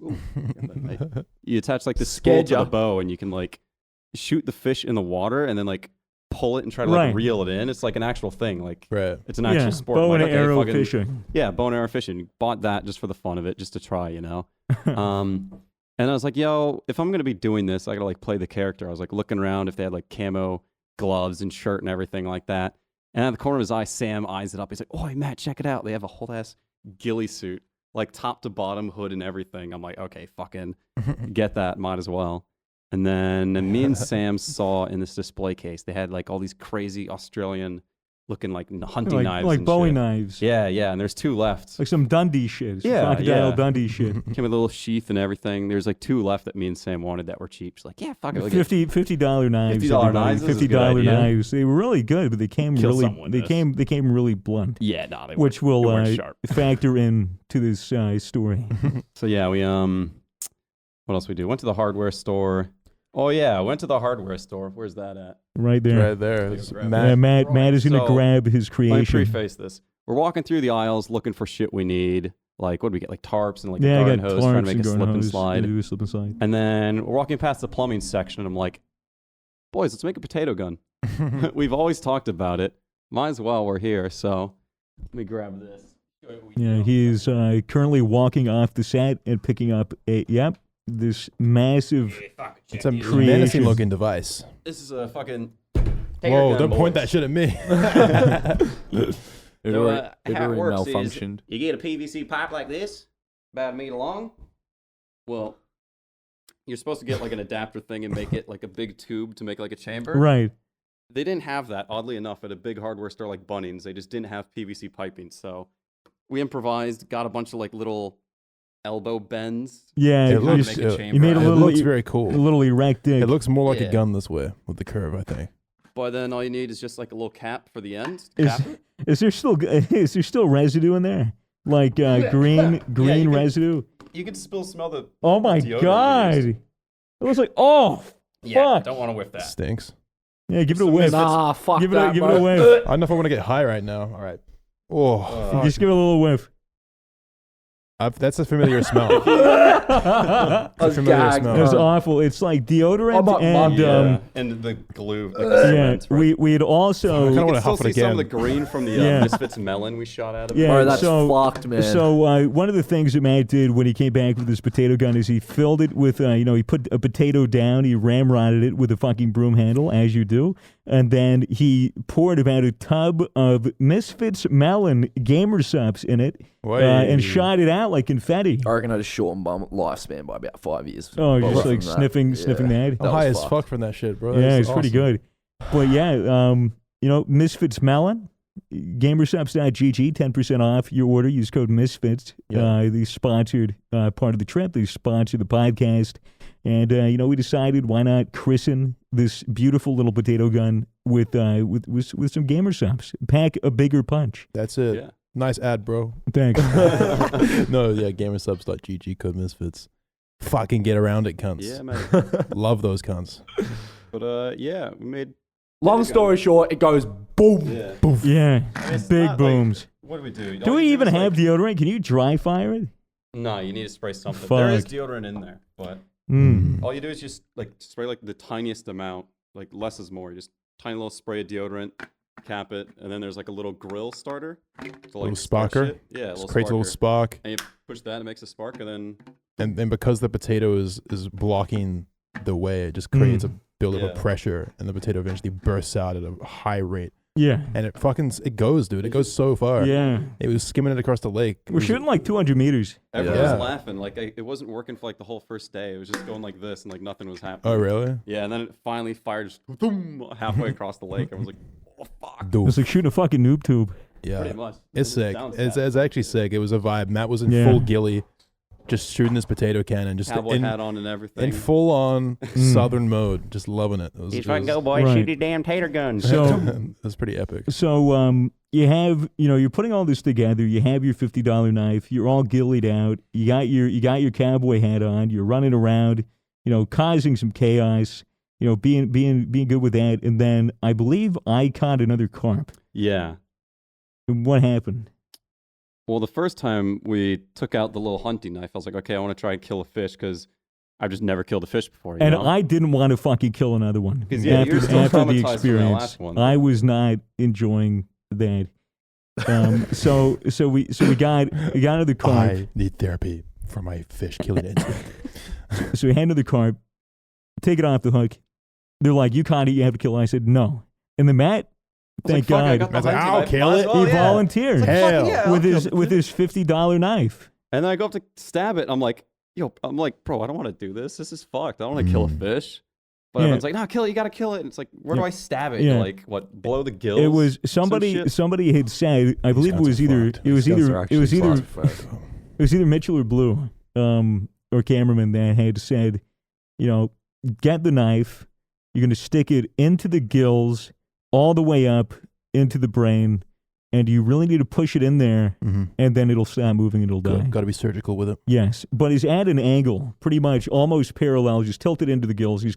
You attach like the spool to the bow, and you can like shoot the fish in the water, and then like pull it and try to like reel it in. It's like an actual thing. Like it's an actual sport.
Bow and
like,
arrow fishing.
Yeah, bow and arrow fishing. Bought that just for the fun of it, just to try, you know. And I was like, yo, if I'm gonna be doing this, I gotta like play the character. I was like looking around if they had like camo gloves and shirt and everything like that. And at the corner of his eye, Sam eyes it up. He's like, "Oh, Matt, check it out. They have a whole ass ghillie suit, like top to bottom, hood and everything." I'm like, okay, fucking get that. Might as well. And then me and Sam saw in this display case, they had like all these crazy Australian looking like hunting knives.
Like
and
Bowie
shit.
knives.
Yeah. And there's two left.
Like some Dundee shit. Crocodile Dundee shit.
Came with a little sheath and everything. There's like two left that me and Sam wanted that were cheap. She's like, yeah, fuck it.
$50 knives.
$50 knives.
$50 knives. They were really good, but they came they came really blunt.
Yeah, no, they
which
weren't,
will
sharp.
factor in to this story.
So yeah, we what else we do? Went to the hardware store. Oh yeah, I went to the hardware store. Where's that at?
Right there.
Right there.
Matt is going to grab his creation.
Let me preface this. We're walking through the aisles looking for shit we need. Like, what do we get? Like tarps and like a garden hose, trying to make a slip and slide.
Do a slip and slide.
And then we're walking past the plumbing section, and I'm like, boys, let's make a potato gun. We've always talked about it. Might as well. We're here. So let me grab this.
Yeah, he's currently walking off the set and picking up this massive
it's a menacing looking device.
This is a fucking
whoa, don't point that shit at me.
It already malfunctioned.
You get a PVC pipe like this, about a meter long. Well, you're supposed to get like an adapter thing and make it like a big tube to make like a chamber.
Right.
They didn't have that, oddly enough, at a big hardware store like Bunnings. They just didn't have PVC piping. So we improvised, got a bunch of like little elbow bends.
Yeah,
it looks very cool.
A little erect dick.
It looks more like a gun this way with the curve, I think.
But then all you need is just like a little cap for the end.
Is there still residue in there? Like green residue?
You can still smell the.
Oh my god! It looks like fuck.
Don't want to whiff that.
Stinks.
Yeah, give it a whiff.
Nah, fuck
give
that.
Give it a whiff.
I don't know if I want to get high right now. All right. Oh,
just give it a little whiff.
That's a familiar smell. That's a familiar smell.
It was awful. It's like deodorant
and the glue.
We had also.
I kind of want to
still
huff it
see
again.
some of the green from the Misfits melon we shot at him.
Yeah,
bro, that's fucked, man.
So one of the things that Matt did when he came back with his potato gun is he filled it with, he put a potato down, he ramrodded it with a fucking broom handle, as you do, And then he poured about a tub of Misfits melon gamer subs in it and shot it out like confetti.
I reckon I just shortened my lifespan by about 5 years.
Oh,
Apart
just
from
like
that.
sniffing that.
I'm high as fuck from that shit, bro.
Yeah,
That's
it's pretty
awesome.
good. But yeah, Misfits melon, gamersubs.gg, 10% off your order. Use code Misfits. They sponsored part of the trip. They sponsored the podcast. And, we decided why not christen this beautiful little potato gun with some gamer subs. Pack a bigger punch.
That's it.
Yeah.
Nice ad, bro.
Thanks.
No, yeah, gamersubs.gg, code Misfits. Fucking get around it, cunts.
Yeah, man.
Love those cunts.
But yeah, we made.
Long story short, it goes boom.
Yeah.
Yeah,
It's
big
not
booms.
What do we do?
Do we even have deodorant? Can you dry fire it?
No, you need to spray something. There is
Fuck.
deodorant in there, but
Mm.
all you do is just like spray like the tiniest amount. Like less is more. Just tiny little spray of deodorant, cap it, and then there's like a little grill starter. To, like,
Little
start
sparker?
shit. Yeah, a
Just
little
creates a little
sparker.
spark.
And you push that, it makes a spark, and then
And because the potato is blocking the way, it just creates a buildup of
Yeah.
pressure, and the potato eventually bursts out at a high rate.
Yeah.
And it goes, dude. It goes so far.
Yeah.
It was skimming it across the lake. It
We're
was-
shooting like 200 meters.
everyone
Yeah.
was laughing. Like it wasn't working for like the whole first day. It was just going like this, and like nothing was happening.
Oh, really?
Yeah, and then it finally fired just boom, halfway across the lake. I was like, oh fuck.
It's
Doof.
like shooting a fucking noob tube.
Yeah.
Pretty much.
It's sick.
Sounds
It's
bad.
actually sick. It was a vibe. Matt was in
Yeah.
full ghillie, just shooting this potato cannon, just
Cowboy
in,
hat on and everything.
in full on southern mode, just loving it. It was,
boy,
Right.
shoot your damn tater guns.
So,
it was pretty epic.
so you have, you're putting all this together. You have your $50 knife. You're all gillied out. You got your cowboy hat on. You're running around, causing some chaos. Being good with that. And then I believe I caught another carp.
Yeah.
What happened?
Well, the first time we took out the little hunting knife, I was like, okay, I want to try and kill a fish because I've just never killed a fish before. You
And
know?
I didn't want to fucking kill another one.
'Cause, yeah, you're still
after the
traumatized from that
experience.
last one.
I was not enjoying that. So we got another carp.
I need therapy for my fish killing instinct.
So we handed the carp, take it off the hook. They're like, you caught it, you have to kill it. I said, no. And then Matt,
I was
thank
like, fuck, I
God,
got the
I was like,
hunting
I'll
knife,
kill
might as
it.
well,
he
yeah.
volunteered
Hell.
Yeah,
with
I'll kill
with his $50 knife.
And then I go up to stab it. I'm like, bro, I don't want to do this. This is fucked. I don't want to kill a fish. But
Yeah.
everyone's like, no, kill it. You got to kill it. And it's like, where do I stab it?
Yeah.
Like, what, blow the gills?
It was
Some shit?
somebody had said, I believe it
guns
was
are
either
fucked.
it was
These guys are
either it
actually
was either
fucked.
it was either Mitchell or Blue, or cameraman that had said, get the knife, you're gonna stick it into the gills, all the way up into the brain, and you really need to push it in there, and then it'll stop moving and it'll die.
Got to be surgical with it.
Yes, but he's at an angle, pretty much almost parallel, just tilted into the gills. He's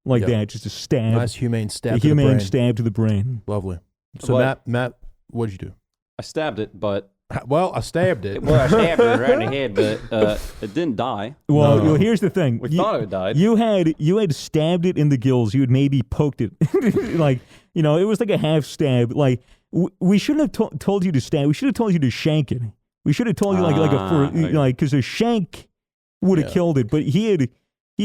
like
Yep.
that, just a stab,
Nice humane stab
a
to the
humane
brain.
stab to the brain.
Lovely. So
But-
Matt, what did you do?
I stabbed it, but
Well, I stabbed it.
I stabbed it right in the head, but it didn't die.
Well,
No.
here's the thing.
We thought it died.
You had stabbed it in the gills. You had maybe poked it, it was like a half stab. Like we shouldn't have told you to stab. We should have told you to shank it. We should have told you
okay.
because a shank would have
Yeah.
killed it. But he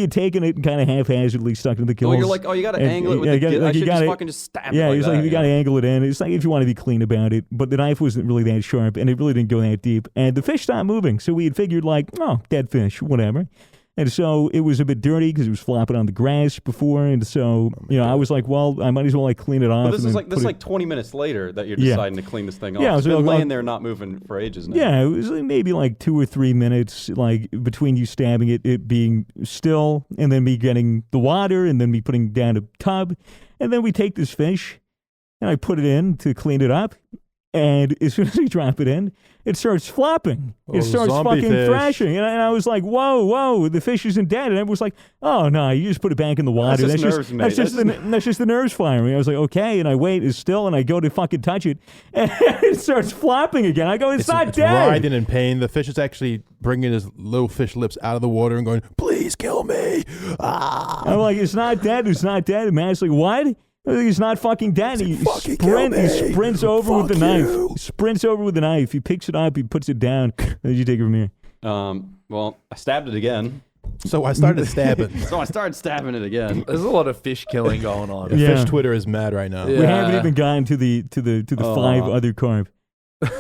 had taken it and kind of haphazardly stuck it in the gills.
Oh, you're like, you got to
And-
angle it with
yeah,
the
you gotta-
gill. I
like, you
should just
gotta-
fucking just stab
Yeah,
it like
he's
that.
like, you got to angle it in. It's like if you want to be clean about it, but the knife wasn't really that sharp, and it really didn't go that deep. And the fish stopped moving, so we had figured like, oh, dead fish, whatever. And so it was a bit dirty because it was flopping on the grass before, and so I was like, well, I might as well like clean it off.
But this
and
is
then
like
put it-
20 minutes later that you're
Yeah.
deciding to clean this thing off.
Yeah,
It's
so
been
I'll-
laying there not moving for ages now.
Yeah, it was like maybe like 2 or 3 minutes, like between you stabbing it being still, and then me getting the water, and then me putting down a tub, and then we take this fish, and I put it in to clean it up, and as soon as we drop it in, it starts flopping.
Oh,
It starts
zombie
fucking
fish.
thrashing, and I was like, whoa, the fish isn't dead, and everyone was like, oh no, you just put it back in the water.
just nerves, mate.
That's just the nerves firing. I was like, okay, and I wait, it's still, and I go to fucking touch it, and it starts flopping again. I go, it's not
it's
dead.
writhing in pain. The fish is actually bringing his little fish lips out of the water and going, "Please kill me!" Ah.
I'm like, it's not dead. It's not dead. And Matt's like, what? I'm like, he's not fucking dead. He
"Fucking kill me.
he sprints over with the
Fuck
knife.
you."
He sprints over with the knife. He picks it up. He puts it down. And then you take it from here.
Well, I stabbed it again.
So I started stabbing.
So I started stabbing it again.
There's a lot of fish killing going on.
Yeah.
Fish Twitter is mad right now.
Yeah.
We haven't even gotten to the 5 other carp.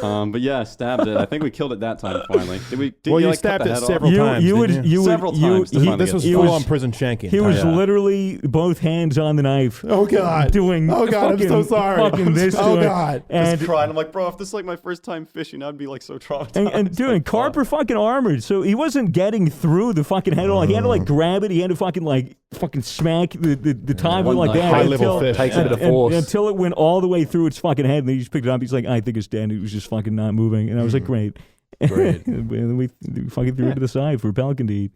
But yeah, I stabbed it. I think we killed it that time finally. Did we? Did
Well, you
like, cut
stabbed
the
it
head off?
several times. didn't you?
Several times to finally
This
get
was
it.
full on prison shanking.
He was
Yeah.
literally both hands on the knife.
Oh God.
Doing.
Oh God, I'm so
fucking-
sorry.
Fucking this.
Oh
to it.
God.
And
Just crying. I'm like, bro, if this is like my first time fishing, I'd be like so traumatized.
And doing carp are fucking armored, so he wasn't getting through the fucking head on. He had to like grab it. He had to fucking smack the top
One
like
knife.
that.
High level fish.
Takes a bit of force.
Until it went all the way through its fucking head, and then he just picked it up. He's like, I think it's dead. And it was just fucking not moving. And I was like, great.
Great.
And then we fucking threw it to the side for a pelican to eat.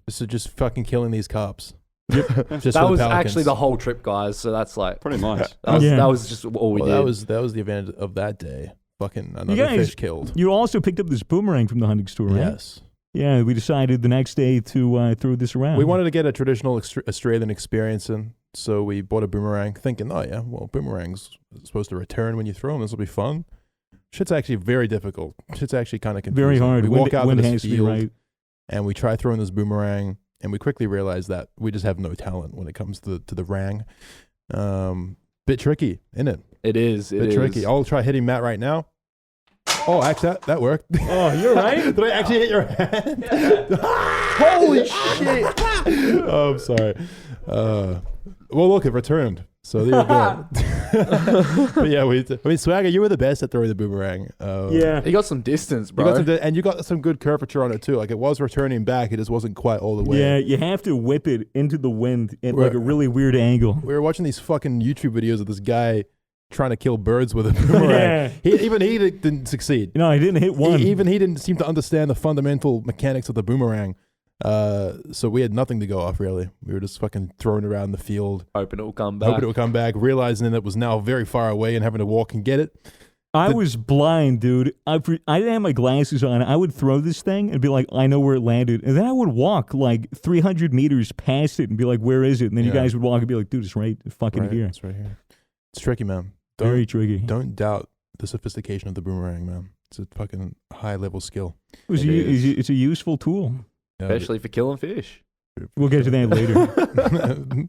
This is just fucking killing these cops. Just
That
for the
was
pelicans.
actually the whole trip, guys. So that's like
Pretty much.
that was just all we
Well,
did.
that was the event of that day. Fucking another
guys-
fish killed.
You also picked up this boomerang from the hunting store, right?
Yes.
Yeah, we decided the next day to throw this around.
We wanted to get a traditional Australian experience in, so we bought a boomerang, thinking, oh yeah, well, boomerangs are supposed to return when you throw them. This will be fun. Shit's actually very difficult. Shit's actually kind of confusing.
very hard.
We
Wind,
walk out
wind
to
has
this
to be
field,
right.
and we try throwing this boomerang, and we quickly realize that we just have no talent when it comes to the rang. Bit tricky, isn't it?
It is.
Bit tricky. I'll try hitting Matt right now. Oh, actually, that worked.
Oh, you're right.
Did I actually hit your hand?
Holy shit!
Oh, I'm sorry. Well, look, it returned. So there you go. But yeah, Swagger, you were the best at throwing the boomerang.
Yeah.
He got some distance,
You
bro.
got and you got some good curvature on it too. Like it was returning back, it just wasn't quite all the way.
Yeah, you have to whip it into the wind at like
Right.
a really weird angle.
We were watching these fucking YouTube videos of this guy trying to kill birds with a boomerang.
Yeah.
He didn't succeed.
No, I didn't hit one.
He didn't seem to understand the fundamental mechanics of the boomerang. So we had nothing to go off really. We were just fucking throwing around the field,
Hoping it will come back.
hoping it would come back, realizing that it was now very far away and having to walk and get it.
I was blind, dude. I didn't have my glasses on. I would throw this thing and be like, I know where it landed. And then I would walk like 300 meters past it and be like, where is it? And then you
Yeah.
guys would walk and be like, dude, it's right fucking
Right,
here.
it's right here. It's tricky, man.
Very tricky.
Don't doubt the sophistication of the boomerang, man. It's a fucking high level skill.
It's a useful tool.
Yeah,
Especially for killing fish.
We'll get to that later.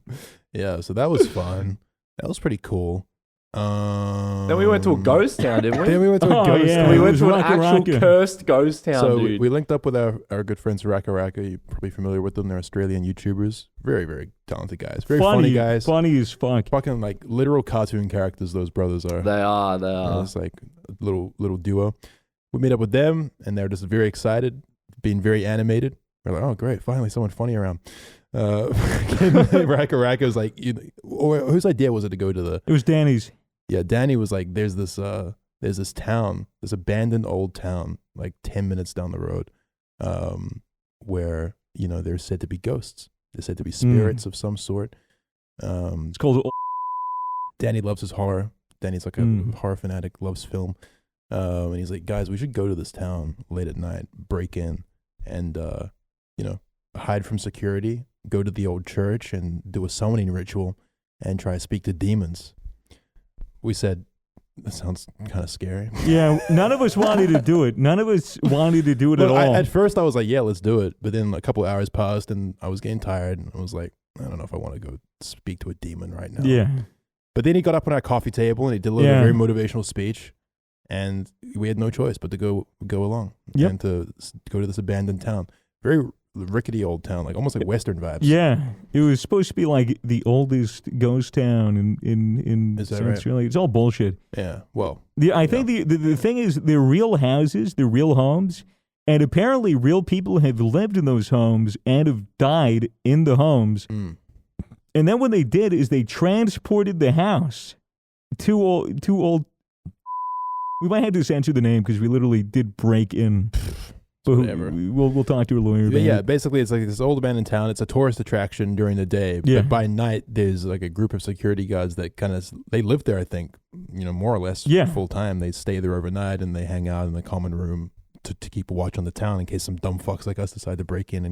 Yeah, so that was fun. That was pretty cool.
Then we went to a ghost town, didn't we?
Then we went to a
Oh,
ghost
yeah.
town.
we
it
went
was
to an
Raka
actual
Raka.
cursed ghost town,
So
dude.
we linked up with our good friends Raka Raka. You're probably familiar with them. They're Australian YouTubers. Very, very talented guys. Very funny guys.
Funny as fuck.
Fucking like literal cartoon characters those brothers are.
They are.
It's like a little duo. We meet up with them and they're just very excited, being very animated. We're like, oh great, finally someone funny around. Raka Raka was like, whose idea was it to go to the?
It was Danny's.
Yeah, Danny was like, there's this town, this abandoned old town, like 10 minutes down the road, where there's said to be ghosts. There's said to be spirits of some sort.
It's called.
Danny loves his horror. Danny's like a horror fanatic, loves film. And he's like, guys, we should go to this town late at night, break in, and hide from security, go to the old church and do a summoning ritual and try to speak to demons. We said, that sounds kind of scary.
Yeah, none of us wanted to do it. None of us wanted to do it at
Look,
all.
at first I was like, yeah, let's do it. But then a couple of hours passed and I was getting tired and I was like, I don't know if I want to go speak to a demon right now.
Yeah.
But then he got up on our coffee table and he delivered
Yeah.
a very motivational speech. And we had no choice but to go along
Yep.
and to go to this abandoned town. Very rickety old town, like almost like Western vibes.
Yeah, it was supposed to be like the oldest ghost town in
Is that
South
right?
Australia. It's all bullshit.
Yeah. Well,
I think the thing is, they're real houses, they're real homes, and apparently real people have lived in those homes and have died in the homes. And then what they did is they transported the house. Two old. We might have to censor the name because we literally did break in. But
whatever.
We'll talk to a lawyer about
But yeah,
it.
basically it's like this old abandoned town. It's a tourist attraction during the day,
Yeah.
but by night there's like a group of security guards that they live there. I think more or less
Yeah.
full time. They stay there overnight and they hang out in the common room to keep a watch on the town in case some dumb fucks like us decide to break in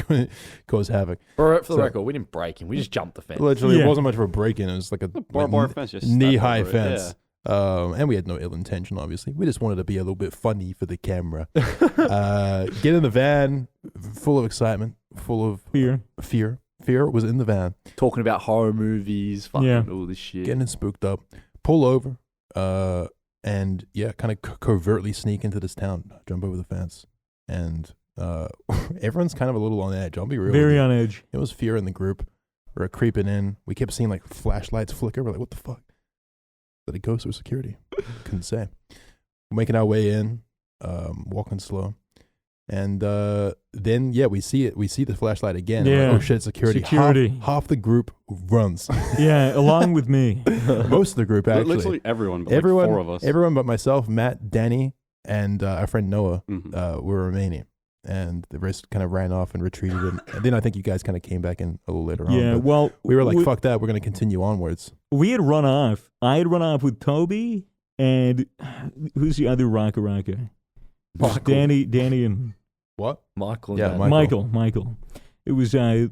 and cause havoc.
For the
So-
record, we didn't break in. We just jumped the fence.
Literally,
Yeah.
it wasn't much of a break in. It was like a
Barbed wire fence, just
knee
stepped
high
over it,
fence. And we had no ill intention, obviously. We just wanted to be a little bit funny for the camera. Get in the van, full of excitement, full of
Fear.
Fear was in the van.
Talking about horror movies, fucking all this shit.
Getting spooked up. Pull over. And yeah, kind of covertly sneak into this town. Jump over the fence. And everyone's kind of a little on edge. I'll be real.
Very on edge.
It was fear in the group. We're creeping in. We kept seeing like flashlights flicker. We're like, what the fuck? Did it ghost or security? Couldn't say. We're making our way in, walking slow. And then, yeah, we see it. We see the flashlight again.
Yeah.
Like, oh shit, security. Half the group runs.
Yeah, along with me.
Most of the group, actually.
Literally everyone, but
everyone,
like 4 of us.
Everyone but myself, Matt, Danny, and our friend Noah
Mhm.
were remaining. And the rest kind of ran off and retreated. And then I think you guys kind of came back in a little later on.
Yeah,
but
well,
we were like, fuck that. We're going to continue onwards.
we had run off. I had run off with Toby and who's the other rocker?
Michael.
Danny and
What?
Michael. And
Yeah,
Dan.
Michael. It was I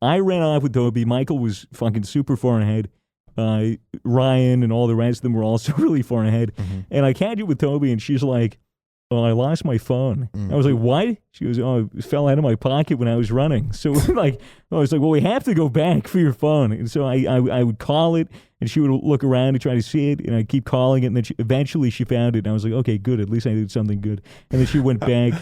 ran off with Toby. Michael was fucking super far ahead. Ryan and all the rest of them were also really far ahead. And I catch it with Toby, and she's like, "Oh, I lost my phone." I was like, "What?" She goes, "Oh, it fell out of my pocket when I was running." So I was like, "Well, we have to go back for your phone." And so I would call it, and she would look around and try to see it, and I'd keep calling it, and then eventually she found it, and I was like, "Okay, good. At least I did something good." And then she went back,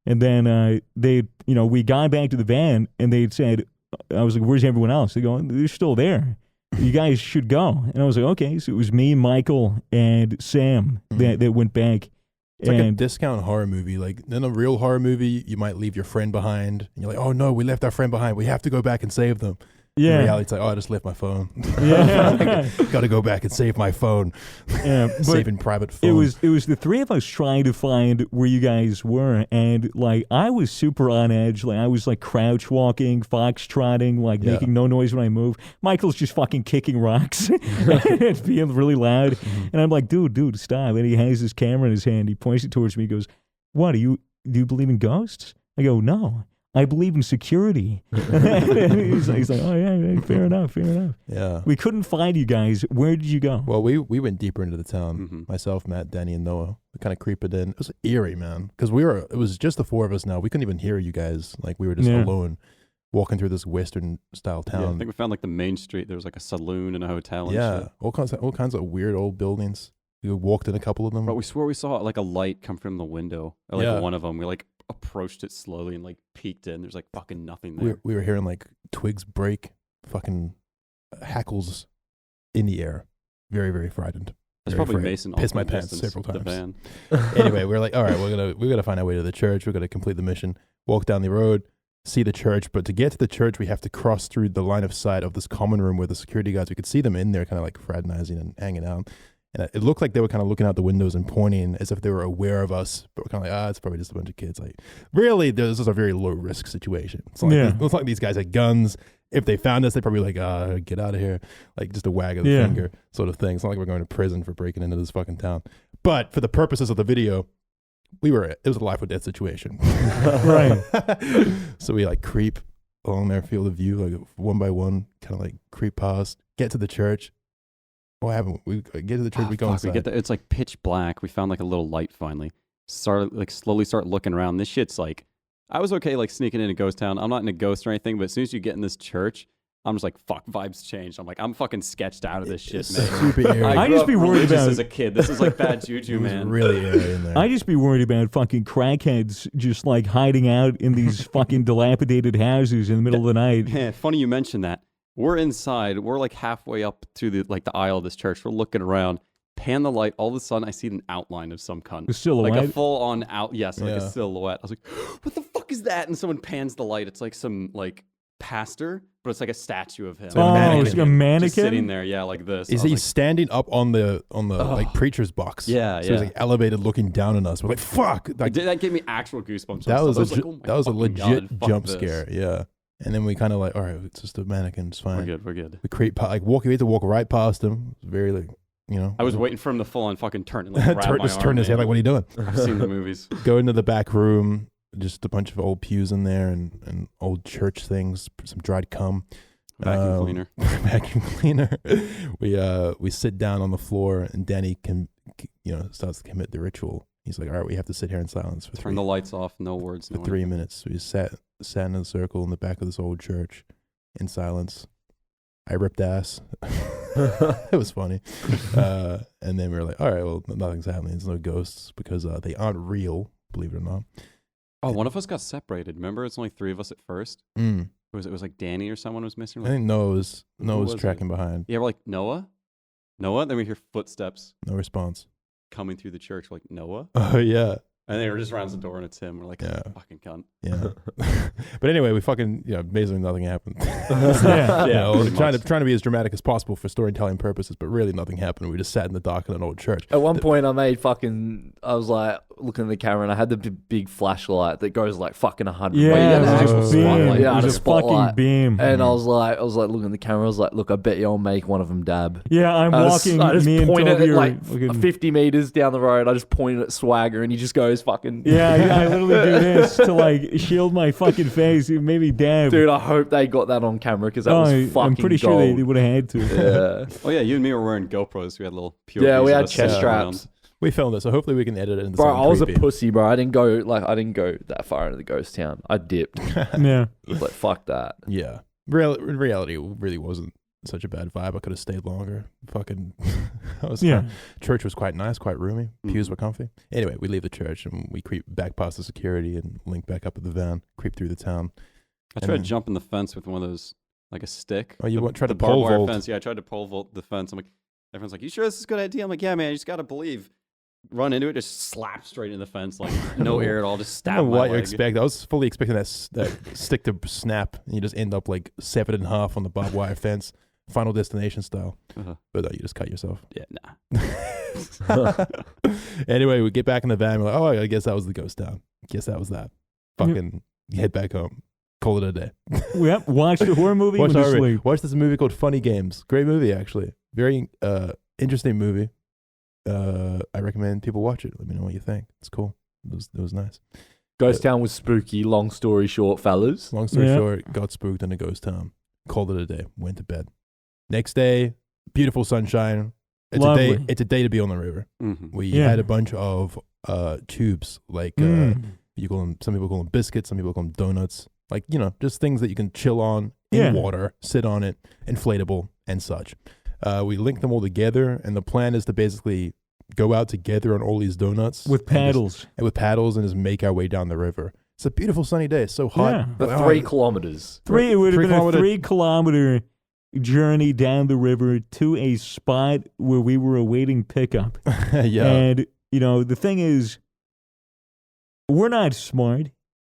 and then we got back to the van, and they had said, I was like, "Where's everyone else?" They go, "They're still there. You guys should go." And I was like, "Okay." So it was me, Michael, and Sam that went back.
It's like a discount horror movie. Like in a real horror movie, you might leave your friend behind, and you're like, "Oh no, we left our friend behind. We have to go back and save them."
Yeah.
In reality, it's like, "Oh, I just left my phone.
Yeah.
Got to go back and save my phone."
Yeah, but
Saving private phone.
it was the 3 of us trying to find where you guys were, and like I was super on edge. Like I was like crouch walking, fox trotting, like making no noise when I move. Michael's just fucking kicking rocks and being really loud, and I'm like, dude, stop. And he has his camera in his hand. He points it towards me. He goes, "What do you believe in ghosts?" I go, "No, I believe in security." he's like, "Oh yeah, fair enough.
Yeah.
We couldn't find you guys. Where did you go?
Well, we went deeper into the town. Myself, Matt, Danny, and Noah. We kind of creeped in. It was eerie, man, because it was just the 4 of us now. We couldn't even hear you guys. Like we were just alone, walking through this Western style town.
Yeah, I think we found like the main street. There was like a saloon and a hotel. And shit.
all kinds of weird old buildings. We walked in a couple of them.
But we swore we saw like a light come from the window. Like one of them. We like approached it slowly and like peeked in. There's like fucking nothing there.
We were hearing like twigs break, fucking hackles in the air. Very, very frightened.
That's
Very
probably
afraid.
Mason.
Pissed my
off in the
pants
distance
several
with the
times.
van.
Anyway, we're like, all right, we gotta find our way to the church. We're gonna complete the mission. Walk down the road, see the church. But to get to the church, we have to cross through the line of sight of this common room where the security guards. We could see them in there, kind of like fraternizing and hanging out. And it looked like they were kind of looking out the windows and pointing as if they were aware of us. But we're kind of like, it's probably just a bunch of kids. Like, really, this is a very low risk situation. It's like these guys had guns. If they found us, they'd probably be like, get out of here. Like just a wag of the finger sort of thing. It's not like we're going to prison for breaking into this fucking town. But for the purposes of the video, it was a life or death situation.
Right.
So we like creep along their field of view, like one by one, kind of like creep past, get to the church. What happened? We get to the church, we go inside.
We get there, it's like pitch black. We found like a little light finally. Slowly start looking around. This shit's like, I was okay like sneaking in a ghost town. I'm not in a ghost or anything, but as soon as you get in this church, I'm just like, fuck, vibes changed. I'm like, I'm fucking sketched out of this shit,
It's
man.
super eerie.
I just be worried
religious
about
as a kid. This is like bad juju,
It was
man.
really eerie in there.
I just be worried about fucking crackheads just like hiding out in these fucking dilapidated houses in the middle of the night.
Yeah, funny you mentioned that. We're inside. We're like halfway up through the aisle of this church. We're looking around. Pan the light. All of a sudden, I see an outline of some cunt.
A silhouette?
Like a full-on out. Yes, like
Yeah.
a silhouette. I was like, what the fuck is that? And someone pans the light. It's like some like pastor, but it's like a statue of him.
So a mannequin.
It's like a mannequin?
Just sitting there, yeah, like this.
Is
I was
he
like,
standing up on the like preacher's box?
Yeah,
So he's like elevated, looking down on us. We're like, fuck! Like
that gave me actual goosebumps.
that was
like, oh my
that was a
fucking
legit
God, fuck
jump
this.
scare. Yeah. And then we kind of like, all right, it's just a mannequin. It's fine.
We're good.
We creep like we had to walk right past him. It was very like,
I was waiting for him to full on fucking turn and like grab my
turn
arm,
his head
man.
like, what are you doing?
I've seen the movies.
Go into the back room. Just a bunch of old pews in there and old church things, some dried cum.
Vacuum cleaner.
Vacuum cleaner. We sit down on the floor, and Danny starts to commit the ritual. He's like, all right, we have to sit here in silence for
Turn the lights off. No words.
for 3 minutes. We sat in a circle in the back of this old church in silence. I ripped ass. It was funny. And then we were like, all right, well, nothing's happening. There's no ghosts because they aren't real, believe it or not.
Oh, one of us got separated. Remember, it's only 3 of us at first.
Mm.
It was like Danny or someone was missing.
I think Noah was
was
tracking behind.
Yeah, we're like Noah. Then we hear footsteps
No response.
coming through the church. We're like Noah,
Oh, yeah.
and they were just rounds the door and it's him. We're like,
Yeah.
fucking cunt.
Yeah. But anyway, we fucking, basically nothing happened.
Yeah.
pretty
Trying
much.
to be as dramatic as possible for storytelling purposes, but really nothing happened. We just sat in the dark in an old church.
At one point, I was like looking at the camera, and I had the big flashlight that goes like fucking 100
Yeah,
meters.
it
And
was
I
a
just
beam.
spotlight.
It
Yeah,
was
a
a fucking
spotlight.
beam.
And I was like looking at the camera. I was like, look, I bet you I'll make one of them dab.
Yeah, I'm
I
walking.
just
Me and
point
Toby
it
are
like
looking-
50 meters down the road. I just point it at Swagger, and he just goes fucking.
Yeah, I literally do this to like shield my fucking face. It made me dab.
Dude, I hope they got that on camera because that was fucking
I'm pretty sure
gold.
they would have had to.
Yeah.
Oh yeah, you and me were wearing GoPros. We had little POVs.
Yeah, we
of
had
us
chest
sitting around.
straps.
We filmed it, so hopefully we can edit it into
Bro,
something
I was
creepy.
a pussy, bro. I didn't go that far into the ghost town. I dipped.
Yeah.
Like, fuck that.
Yeah. In reality, it really wasn't such a bad vibe. I could have stayed longer. Fucking,
Yeah.
Church was quite nice, quite roomy. Pews
Mhm.
were comfy. Anyway, we leave the church and we creep back past the security and link back up at the van, creep through the town.
I
And
tried
then-
jumping the fence with one of those, like a stick.
Oh, you tried to
the barbed
pole
wire
vault.
fence. Yeah, I tried to pole vault the fence. I'm like, everyone's like, you sure this is a good idea? I'm like, yeah, man, you just gotta believe. Run into it, just slap straight in the fence, like no air at all, just
I
stab
don't know
my
what you
leg.
expect. I was fully expecting that stick to snap and you just end up like severed in half on the barbed wire fence, Final Destination style.
Uh-huh.
But you just cut yourself.
Yeah, nah.
Anyway, we get back in the van. We're like, oh, I guess that was the ghost town. Guess that was that. Fucking head back home. Call it a day.
Yep. Watched a horror movie.
Watch,
Went to sleep.
watch this movie called Funny Games. Great movie, actually. Very interesting movie. I recommend people watch it. Let me know what you think. It's cool. It was nice.
Ghost town was spooky. Long story short, fellas.
Long story
Yeah.
short, got spooked in a ghost town. Called it a day. Went to bed. Next day, beautiful sunshine. It's
Lovely.
a day. It's a day to be on the river.
Mm-hmm.
We
Yeah.
had a bunch of tubes, like you call them. Some people call them biscuits. Some people call them donuts. Like just things that you can chill on in
Yeah.
water, sit on it, inflatable and such. We link them all together, and the plan is to basically go out together on all these donuts
with paddles.
with paddles, and just make our way down the river. It's a beautiful sunny day. It's so hot.
Yeah.
The
Oh,
3 kilometers.
It would have
3
been a
kilometer-
3-kilometer journey down the river to a spot where we were awaiting pickup.
yeah.
And, the thing is, we're not smart.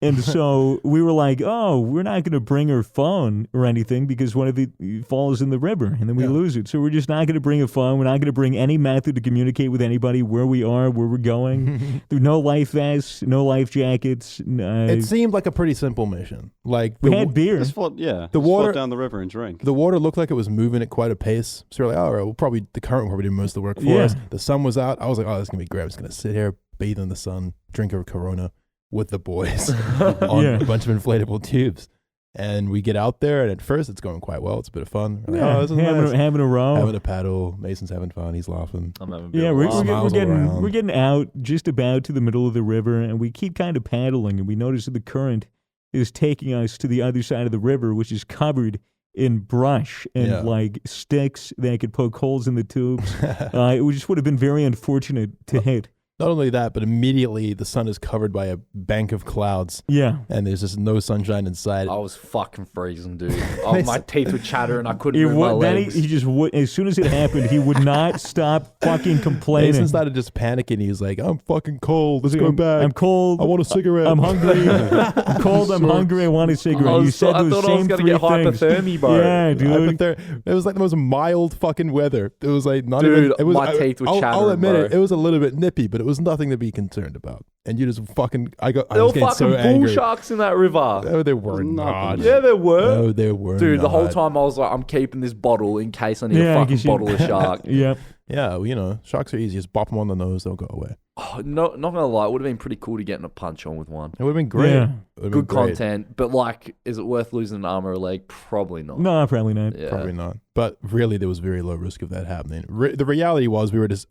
And so we were like, oh, we're not going to bring our phone or anything because one of it falls in the river and then we
Yeah.
lose it. So we're just not going to bring a phone. We're not going to bring any method to communicate with anybody where we are, where we're going. There's no life vests, no life jackets.
It seemed like a pretty simple mission. Like
we had beer.
Just float,
The
just
water-
float down the river and drink.
the water looked like it was moving at quite a pace. So we're like, all right, the current will probably do most of the work for
Yeah.
us. The sun was out. I was like, oh, this is going to be great. I'm just going to sit here, bathe in the sun, drink a Corona with the boys on
Yeah.
a bunch of inflatable tubes. And we get out there, and at first it's going quite well. It's a bit of fun. We're like,
Yeah,
oh, this is
having,
nice.
having a row.
Having a paddle. Mason's having fun. He's laughing.
I'm having a bit
Yeah,
of a
we're,
laugh.
we're, get- we're
Smiles all
getting
around.
we're getting out just about to the middle of the river, and we keep kind of paddling, and we notice that the current is taking us to the other side of the river, which is covered in brush and
Yeah.
like sticks that could poke holes in the tubes. It just would have been very unfortunate to hit.
Not only that, but immediately the sun is covered by a bank of clouds,
Yeah.
and there's just no sunshine inside.
I was fucking freezing, dude. Oh, my teeth were chattering. I couldn't
It
move my
would, then
legs.
he just would, as soon as it happened, he would not stop fucking complaining.
Mason started just panicking. He was like, I'm fucking cold. Let's go back.
I'm cold.
I want a cigarette.
I'm hungry. I'm cold. I'm hungry. I want a cigarette. You said
I
those
thought I was
same
gonna
three
get
things.
hypothermia, bro.
Yeah, dude.
It was like the most mild fucking weather. It was like not
Dude,
even. It was,
my teeth were
I'll
chattering,
admit it.
bro.
It was a little bit nippy, but it was nothing to be concerned about. And you just fucking. I
There
was
were
getting
fucking
so
bull
angry.
sharks in that river.
No, there were
Nothing.
not.
Yeah, there were.
No, there were.
Dude, the whole
not.
time I was like, I'm keeping this bottle in case I need
Yeah,
a
I
fucking
guess you-
bottle of shark.
Yep.
Yeah, well, you know, sharks are easy. Just bop them on the nose, they'll go away.
Oh, no, not gonna lie, it would have been pretty cool to get in a punch on with one.
It would have been great.
Yeah.
It would've been
Good
great.
content, but like, is it worth losing an arm or a leg? Probably not.
No, probably not.
Yeah.
Probably not. But really, there was very low risk of that happening. The reality was we were just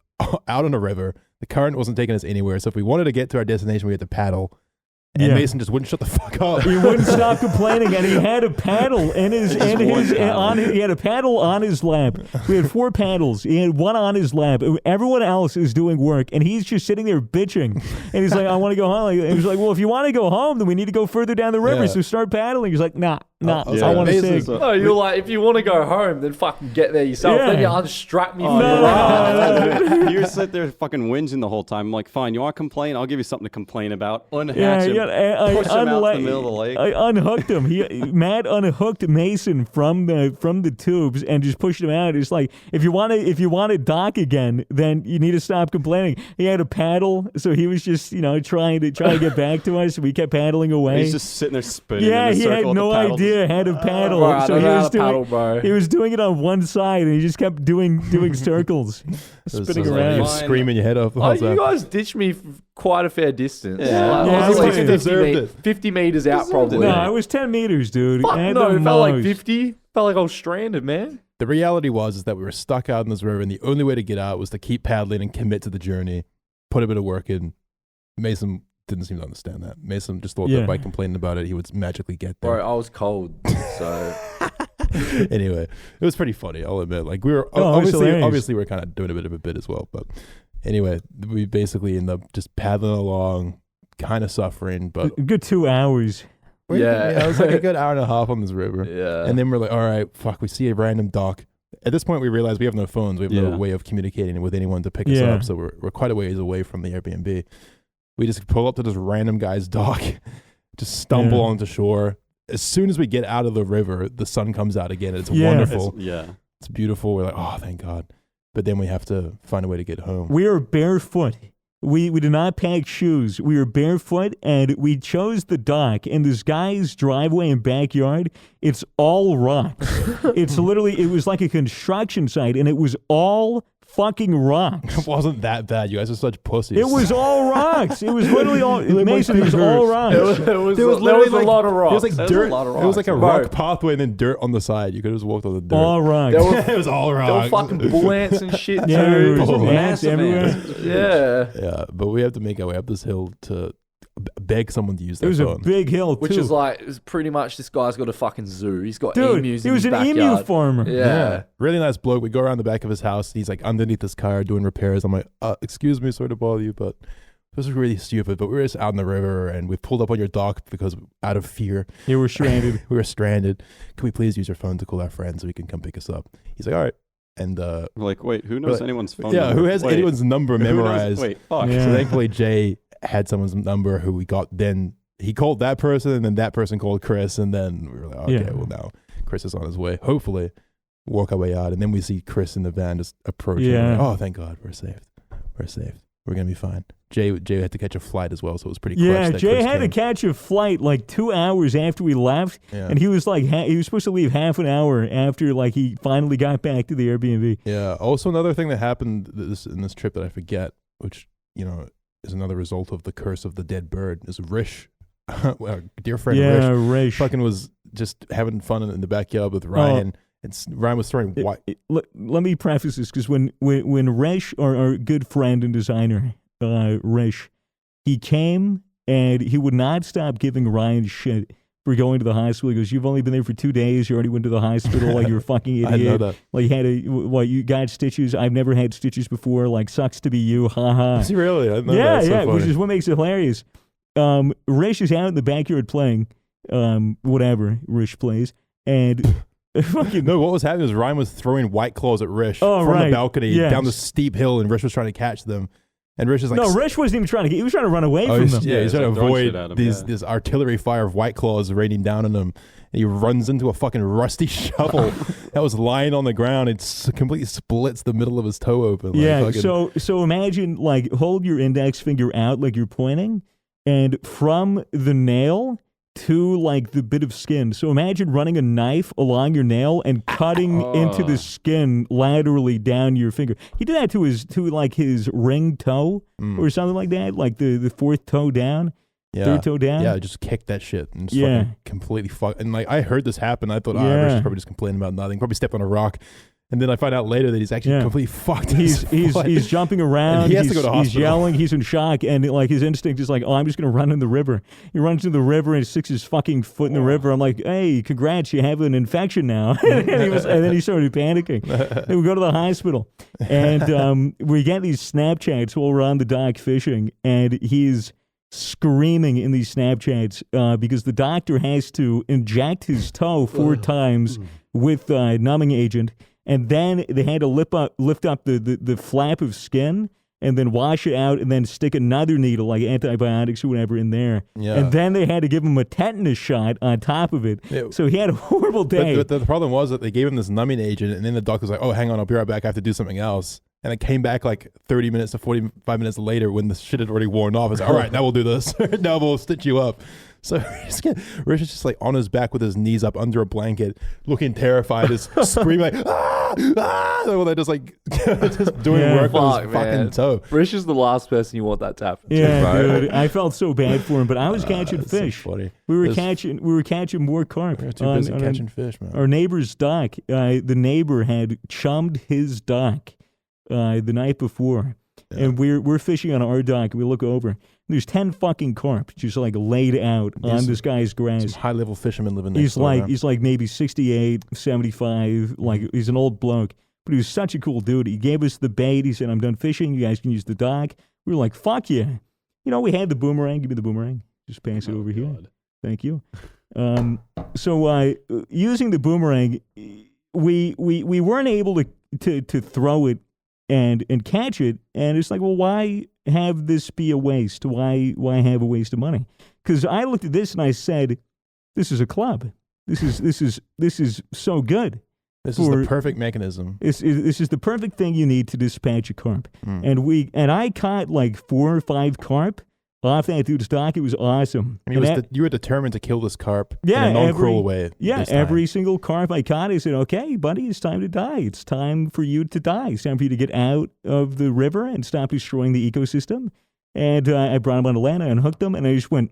out on a river. The current wasn't taking us anywhere. So if we wanted to get to our destination, we had to paddle. And
Yeah.
Mason just wouldn't shut the fuck up.
He wouldn't stop complaining, and he had a paddle in his
Just one paddle.
he had a paddle on his lap. We had 4 paddles. He had one on his lap. Everyone else is doing work, and he's just sitting there bitching. And he's like, "I want to go home." And he's like, "Well, if you want to go home, then we need to go further down the river.
Yeah.
So start paddling." He's like, "Nah,
I was
I
like,
want to
Mason,
sing."
No, you're like, if you want to go home, then fucking get there yourself.
Yeah.
Then you unstrap me
Oh,
from the
no.
raft.
You sit there fucking whinging the whole time. I'm like, fine, you want to complain? I'll give you something to complain about. Unhatch
Yeah,
him,
I
push him out to the
unla-
middle of the lake.
I unhooked him. Matt unhooked Mason from the tubes and just pushed him out. It's like, if you want to dock again, then you need to stop complaining. He had a paddle, so he was just trying to get back to us. We kept paddling away.
He's just sitting there spinning.
Yeah,
in a
he
circle
had
with
no
the paddles.
idea how to paddle.
Bro, I
so
don't
he
know how
was
to paddle, bro.
He was doing it on one side, and he just kept doing circles, spinning
So
around.
You're
Fine.
screaming your head off.
Oh, you guys ditched me quite a fair distance.
Yeah.
Like,
Yeah,
honestly,
I
50,
deserved it.
50 meters out, probably.
No, it was 10 meters, dude.
Fuck
At
no,
the
it felt like
most.
50. Felt like I was stranded, man.
The reality was that we were stuck out in this river, and the only way to get out was to keep paddling and commit to the journey, put a bit of work in. Mason didn't seem to understand that. Mason just thought
Yeah.
that by complaining about it, he would magically get there.
Bro, I was cold, so...
Anyway, it was pretty funny, I'll admit. Like, we were
Oh, it was hilarious.
obviously we're kind of doing a bit of a bit as well, but anyway, we basically end up just paddling along, kind of suffering, but
A good 2 hours.
Yeah.
it was like a good hour and a half on this river.
Yeah.
And then we're like, all right, fuck, we see a random dock. At this point, we realize we have no phones. We have no
Yeah.
way of communicating with anyone to pick us
Yeah.
up. So we're quite a ways away from the Airbnb. We just pull up to this random guy's dock, just stumble
Yeah.
onto shore. As soon as we get out of the river, the sun comes out again. It's
Yeah.
wonderful.
Yeah.
It's beautiful. We're like, oh, thank God. But then we have to find a way to get home.
We were barefoot. We did not pack shoes. We were barefoot, and we chose the dock. In this guy's driveway and backyard, it's all rocks. It's literally, it was like a construction site, and it was all fucking rocks.
It wasn't that bad. You guys are such pussies.
It was all rocks. It was literally all,
Like
Mason, it was
my
all
fingers.
rocks.
There was
literally
a lot of rocks.
It was like
There was a
dirt.
lot of
It was like a
rocks.
rock pathway and then dirt on the side. You could have just walked on the dirt.
All rocks.
There were,
It was all
there were
rocks.
fucking bull ants and shit,
Yeah,
too.
there was
Oh,
ants
massive
everywhere.
ants.
Yeah.
Yeah, but we have to make our way up this hill to beg someone to use
It
their
was
phone.
a big hill,
Which
too.
is like, it's pretty much this guy's got a fucking zoo. He's got
Dude,
emus
he
in
was
his
an emu
backyard.
farmer.
Yeah.
Really nice bloke. We go around the back of his house. He's like underneath his car doing repairs. I'm like, excuse me, sorry to bother you, but this is really stupid. But we were just out in the river and we pulled up on your dock because out of fear,
They were stranded.
we were stranded. Can we please use your phone to call our friends so we can come pick us up? He's like, all right. And
We're like, wait, who knows
Like,
anyone's phone
yeah,
number?
who has
Wait,
anyone's number
who knows-
memorized?
Wait, fuck.
Yeah.
So thankfully Jay had someone's number who we got. Then he called that person, and then that person called Chris, and then we were like, okay,
Yeah.
well now Chris is on his way. Hopefully, walk our way out, and then we see Chris in the van just approaching. We're
Yeah.
like, oh, thank God, we're saved. We're saved. We're gonna be fine. Jay had to catch a flight as well, so it was pretty.
Yeah,
clutch that
Jay
Chris
had to
came.
catch a flight like 2 hours after we left,
Yeah.
and he was like, he was supposed to leave half an hour after like he finally got back to the Airbnb.
Yeah. Also, another thing that happened in this trip that I forget, which is another result of the curse of the dead bird, is Rish, our dear friend
Yeah,
Rish,
Rish.
fucking was just having fun in the backyard with Ryan. And Ryan was throwing white.
Let me preface this because when Rish, our good friend and designer, Rish, he came and he would not stop giving Ryan shit for going to the hospital. He goes, "You've only been there for 2 days. You already went to the hospital. Like you're a fucking idiot.
I know that.
Like you got stitches. I've never had stitches before. Like sucks to be you. Ha ha."
Is he really? I know
Yeah,
that's so
yeah, which
funny.
is what makes it hilarious. Rish is out in the backyard playing, whatever Rish plays, and fucking
No, what was happening was Ryan was throwing white claws at Rish
Oh,
from
right.
the balcony
Yes.
down the steep hill, and Rish was trying to catch them. And Rish is like,
no, Rish wasn't even trying to get. He was trying to run away from
he's,
them.
yeah, he's
Yeah,
trying
he's
to
like throwing shit
avoid
at him,
these
yeah.
this artillery fire of white claws raining down on him. And he runs into a fucking rusty shovel that was lying on the ground. It completely splits the middle of his toe open. Like
Yeah,
fucking-
so imagine like hold your index finger out like you're pointing, and from the nail to like the bit of skin. So imagine running a knife along your nail and cutting into the skin laterally down your finger. He did that to his ring toe or something like that, like the fourth toe down.
Yeah.
Third toe down?
Yeah, just kick that shit and just fucking completely fuck. And like, I heard this happen. I thought, Rich is probably just complaining about nothing. Probably stepped on a rock. And then I find out later that he's actually completely fucked.
He's jumping around.
And he has to go to hospital.
He's yelling. He's in shock. And like his instinct is like, oh, I'm just going to run in the river. He runs into the river and sticks his fucking foot in the river. I'm like, hey, congrats, you have an infection now. and then he started panicking. Then we go to the hospital. And we get these Snapchats while we're on the dock fishing. And he's screaming in these Snapchats because the doctor has to inject his toe 4 times with numbing agent. And then they had to lift up the flap of skin and then wash it out and then stick another needle, like antibiotics or whatever, in there. Yeah. And then they had to give him a tetanus shot on top of it. Yeah. So he had a horrible day.
But the problem was that they gave him this numbing agent, and then the doctor was like, oh, hang on, I'll be right back. I have to do something else. And it came back like 30 minutes to 45 minutes later when the shit had already worn off. It's like, all right, now we'll do this. Now we'll stitch you up. So Rich is just like on his back with his knees up under a blanket, looking terrified, just screaming like, well, they're just like just doing work on his fucking toe.
Rich is the last person you want that to happen to,
dude. I felt so bad for him, but I was catching fish.
So funny.
We were catching more carp.
We were too busy catching fish, man.
Our neighbor's dock. The neighbor had chummed his dock the night before. Yeah. And we're fishing on our dock, and we look over. There's 10 fucking carp just like laid out on this guy's grass.
Some high-level fishermen living next door.
He's like maybe 68, 75. Like, he's an old bloke. But he was such a cool dude. He gave us the bait. He said, I'm done fishing. You guys can use the dock. We were like, fuck yeah. You know, we had the boomerang. Give me the boomerang. Just pass it over here. Thank you. So using the boomerang, we weren't able to throw it and catch it. And it's like, well, why have this be a waste? Why have a waste of money? Because I looked at this and I said, this is a club. This is so good.
This is the perfect mechanism.
This is the perfect thing you need to dispatch a carp. And I caught like 4 or 5 carp off that dude's dock. It was awesome.
And you were determined to kill this carp in a non-cruel way.
Yeah, every single carp I caught, I said, okay, buddy, it's time to die. It's time for you to die. It's time for you to get out of the river and stop destroying the ecosystem. And I brought him on land, I unhooked him, and I just went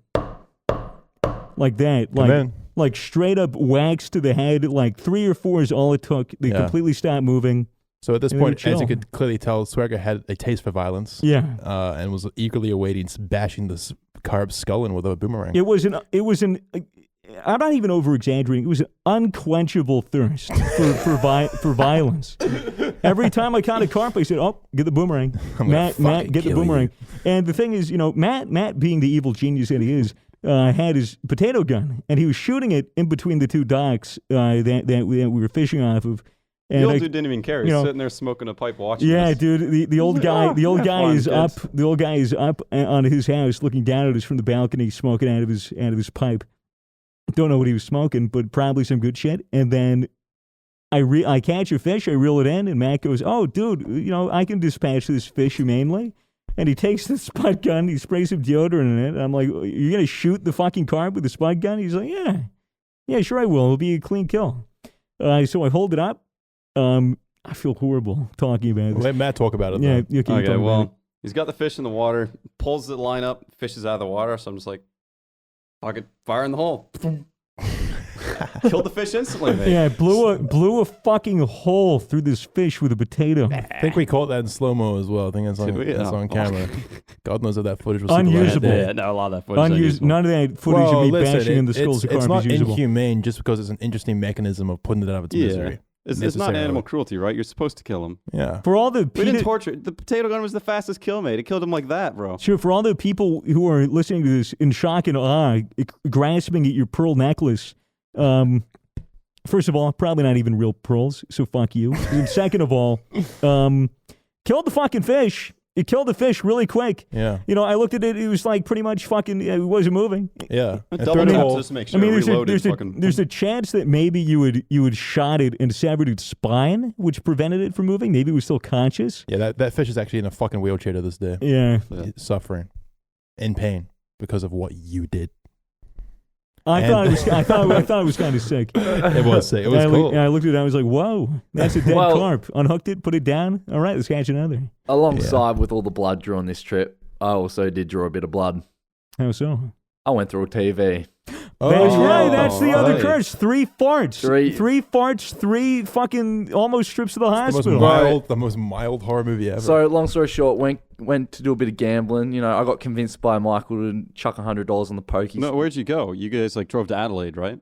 like that. Like straight up wax to the head. Like 3 or 4 is all it took. They completely stopped moving.
So at this point, as you could clearly tell, Swagger had a taste for violence.
Yeah.
And was eagerly awaiting bashing this carp's skull in with a boomerang.
It was an I'm not even over exaggerating. It was an unquenchable thirst for violence. Every time I caught a carp, I said, "Oh, get the boomerang, Matt, get the boomerang." And the thing is, you know, Matt being the evil genius that he is, had his potato gun, and he was shooting it in between the 2 docks that we were fishing off of. And
the old dude didn't even care. He's sitting there smoking a pipe, watching.
Yeah,
this.
dude. The old guy. The old guy is up. The old guy is up on his house, looking down at us from the balcony, smoking out of his pipe. Don't know what he was smoking, but probably some good shit. And then I catch a fish, I reel it in, and Matt goes, "Oh, dude, you know, I can dispatch this fish humanely." And he takes the spud gun, he sprays some deodorant in it. And I'm like, "You're gonna shoot the fucking carp with the spud gun?" He's like, "Yeah, sure I will. It'll be a clean kill." So I hold it up. I feel horrible talking about this.
Let Matt talk about it.
Yeah.
Okay. Well, he's got the fish in the water, pulls the line up, fish is out of the water. So I'm just like, fuck it, fire in the hole. Killed the fish instantly, mate.
Yeah, blew a fucking hole through this fish with a potato.
I think we caught that in slow-mo as well. I think that's on camera. God knows if that footage was
unusable.
Yeah, no, a lot of that footage.
None of that footage of me bashing in the skulls of carp
is usable. It's not
usable.
inhumane just because it's an interesting mechanism of putting it out of its misery.
It's not animal cruelty, right? You're supposed to kill him.
Yeah.
For all the
we didn't torture. The potato gun was the fastest kill, mate. It killed him like that, bro.
Sure. For all the people who are listening to this in shock and awe, grasping at your pearl necklace. First of all, probably not even real pearls, so fuck you. And second of all, killed the fucking fish. It killed the fish really quick.
Yeah.
You know, I looked at it. It was like pretty much fucking. It wasn't moving.
Yeah.
Double tap just to make sure.
There's a chance that maybe you would shot it and severed its spine, which prevented it from moving. Maybe it was still conscious.
Yeah. That fish is actually in a fucking wheelchair to this day.
Yeah.
Suffering, in pain because of what you did.
I
And-
thought it was kind of sick.
It was sick. It was
And
cool.
I looked at it. I was like, "Whoa, that's a dead
Well-
carp." Unhooked it, put it down. All right, let's catch another.
Alongside with all the blood drew on this trip, I also did draw a bit of blood.
How so?
I went through a TV.
That's
Oh,
right. That's the other
right.
curse. 3 farts.
Three-
3 farts. 3 fucking almost trips to the
The most
hospital.
mild horror movie ever.
So, long story short, went to do a bit of gambling. You know, I got convinced by Michael to chuck $100 on the pokies.
No, where'd you go? You guys like drove to Adelaide, right?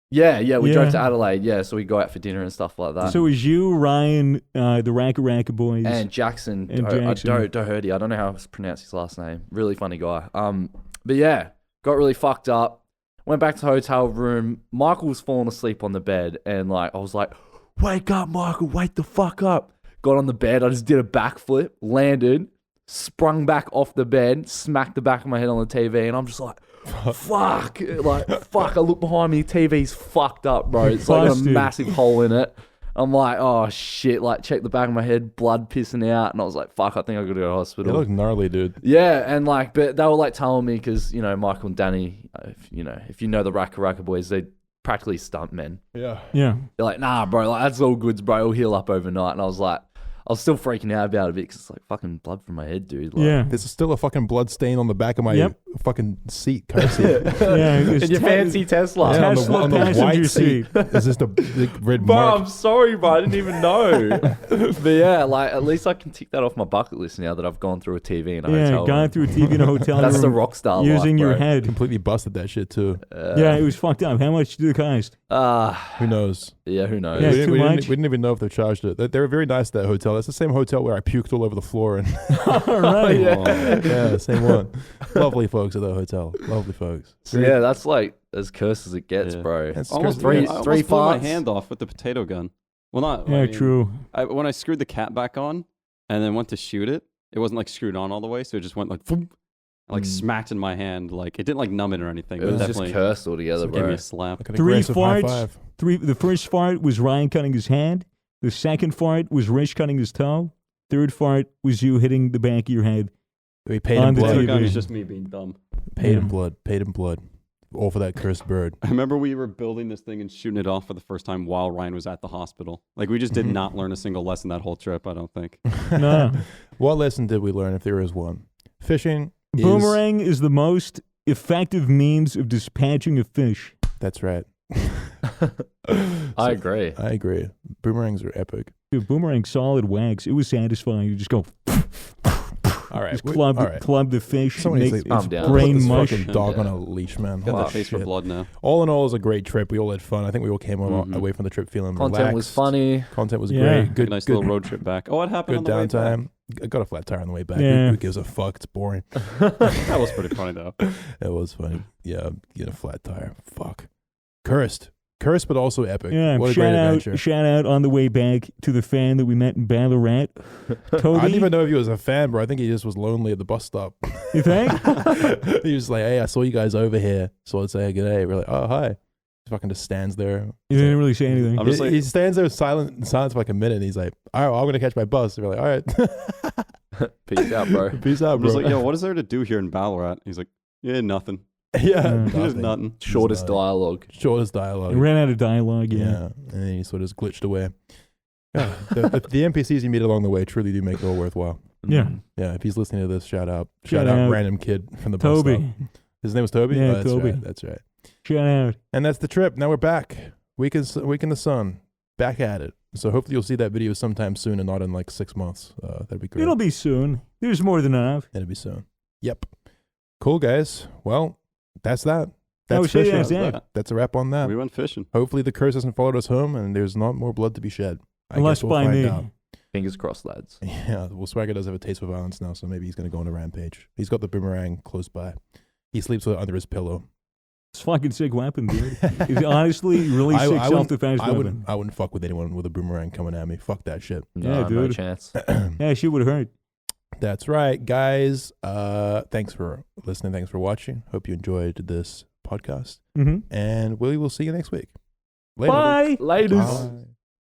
Yeah, we drove to
Yeah.
Adelaide. Yeah, so we go out for dinner and stuff like that.
So it was you, Ryan, the Racka Boys.
and Jackson,
And Jackson.
Doherty. I don't know how to pronounce his last name. Really funny guy. But yeah, got really fucked up. Went back to the hotel room. Michael was falling asleep on the bed, and like I was like, "Wake up, Michael! Wake the fuck up!" Got on the bed. I just did a backflip, landed, sprung back off the bed, smacked the back of my head on the TV, and I'm just like, "Fuck!" Like fuck. I look behind me. TV's fucked up, bro. It's like got a
Busted.
massive hole in it. I'm like, oh shit, like check the back of my head, blood pissing out. And I was like, fuck, I think I gotta go to the
It
hospital.
looked gnarly, dude.
Yeah, and like, but they were like telling me, because, you know, Michael and Danny, if you know the Racka Boys, they practically stunt men.
Yeah.
yeah.
They're like, nah, bro, like that's all goods, bro. It'll heal up overnight. And I was like, I was still freaking out about it because it's like fucking blood from my head, dude. Like,
Yeah.
There's still a fucking blood stain on the back of my
Yep.
fucking seat, car seat.
Yeah. it was
in your
te-
fancy Tesla.
Yeah,
Tesla
on the
passenger
white
seat.
seat. Is this the big red
Bro,
mark?
I'm sorry, bro. I didn't even know. But yeah, like at least I can tick that off my bucket list now that I've gone through a TV in a
Yeah,
hotel
gone
room.
through a TV in a hotel
That's the
room
rock star
using
life,
your
bro.
head.
Completely busted that shit too.
Yeah, it was fucked up. How much did it cost?
Who knows?
Yeah, who knows?
Yeah,
we, didn't,
too
we, didn't,
much.
we didn't even know if they charged it. They were very nice, that hotel. That's the same hotel where I puked all over the floor. And
All right.
yeah, same one. Lovely folks at the hotel. Lovely folks.
So yeah, that's like as cursed as it gets,
Yeah.
bro.
That's
Almost
crazy.
three-
I
three
almost blew my
farts.
hand off with the potato gun. Well, not.
Yeah,
I mean,
true.
when I screwed the cap back on and then went to shoot it, it wasn't like screwed on all the way, so it just went like, thump, like smacked in my hand. Like it didn't like numb it or anything.
It
but
was just
definitely
cursed altogether,
gave me
bro.
a slap.
Like an
3
aggressive high
farts.
five.
The first fart was Ryan cutting his hand. The second fart was Rich cutting his toe. Third fart was you hitting the back of your head.
We paid
On
in
the
blood.
TV.
Potato gun is just me being dumb.
Paid in
Yeah.
blood. Paid in blood. All for that cursed bird.
I remember we were building this thing and shooting it off for the first time while Ryan was at the hospital. Like we just did
Mhm.
not learn a single lesson that whole trip. I don't think.
No.
What lesson did we learn, if there is one? Fishing is...
Boomerang is the most effective means of dispatching a fish.
That's right.
I agree.
I agree. Boomerangs are epic.
Dude, boomerang solid wax. It was satisfying. You just go,
All right.
just
we-
club,
all right.
club the fish.
Somebody's
make
like,
calm
its
down.
Put
brain
this
mush.
fucking dog on
Yeah.
a leash, man.
Got
Oh,
the face for
shit.
blood now.
All in all, it was a great trip. We all had fun. I think we all came
Mhm.
away from the trip feeling
Content was
relaxed.
funny.
Content was
Yeah.
great. Good,
Nice
good,
little road trip back. Oh, what happened
good
on the way back?
downtime. I got a flat tire on the way back.
Yeah.
Who gives a fuck? It's boring.
That was pretty funny though.
It was funny. Yeah, get a flat tire. Fuck. Cursed, but also epic.
Yeah,
What a great adventure.
shout out on the way back to the fan that we met in Ballarat. Toby,
I didn't even know if he was a fan, bro. I think he just was lonely at the bus stop.
you think?
He was like, "Hey, I saw you guys over here, so I'd say good day." We're like, "Oh, hi." He fucking just stands there.
You didn't really say anything.
I'm just like-
he stands there in silence for like a minute. And he's like, "All right, well, I'm gonna catch my bus." We're like, "All right,
Peace out, bro.
peace out,
I'm
bro."
just like, yo, what is there to do here in Ballarat? He's like, yeah, nothing.
yeah,
There's nothing.
Shortest
nothing.
dialogue.
Shortest dialogue.
It ran out of dialogue.
Yeah,
Yeah.
and then he sort of just glitched away. Yeah, the NPCs you meet along the way truly do make it all worthwhile.
Yeah.
Yeah, if he's listening to this, shout out
Shout out.
random kid from the bus stop.
Toby.
His name was Toby.
Yeah,
Oh, that's
Toby.
Right, that's right.
Shout out.
And that's the trip. Now we're back. Week in the sun. Back at it. So hopefully you'll see that video sometime soon and not in like 6 months. That'd be great.
It'll be soon. There's more than enough.
It'll be soon. Yep. Cool, guys. Well, that's that. That's
Oh, shit,
fishing.
that's it.
That's a wrap on that.
We went fishing.
Hopefully the curse hasn't followed us home and there's not more blood to be shed. I
Unless
guess we'll
by
find
me.
out.
Fingers crossed, lads.
Yeah, well, Swagger does have a taste for violence now, so maybe he's going to go on a rampage. He's got the boomerang close by. He sleeps with it under his pillow.
It's a fucking sick weapon, dude. It's honestly really sick
wouldn't-
self-defense
I
weapon.
wouldn't fuck with anyone with a boomerang coming at me. Fuck that shit.
No, no
dude.
chance.
Yeah, she would hurt.
That's right, guys. Thanks for listening. Thanks for watching. Hope you enjoyed this podcast.
Mm-hmm.
And we will see you next week. Later.
Bye.
Laters.
Bye.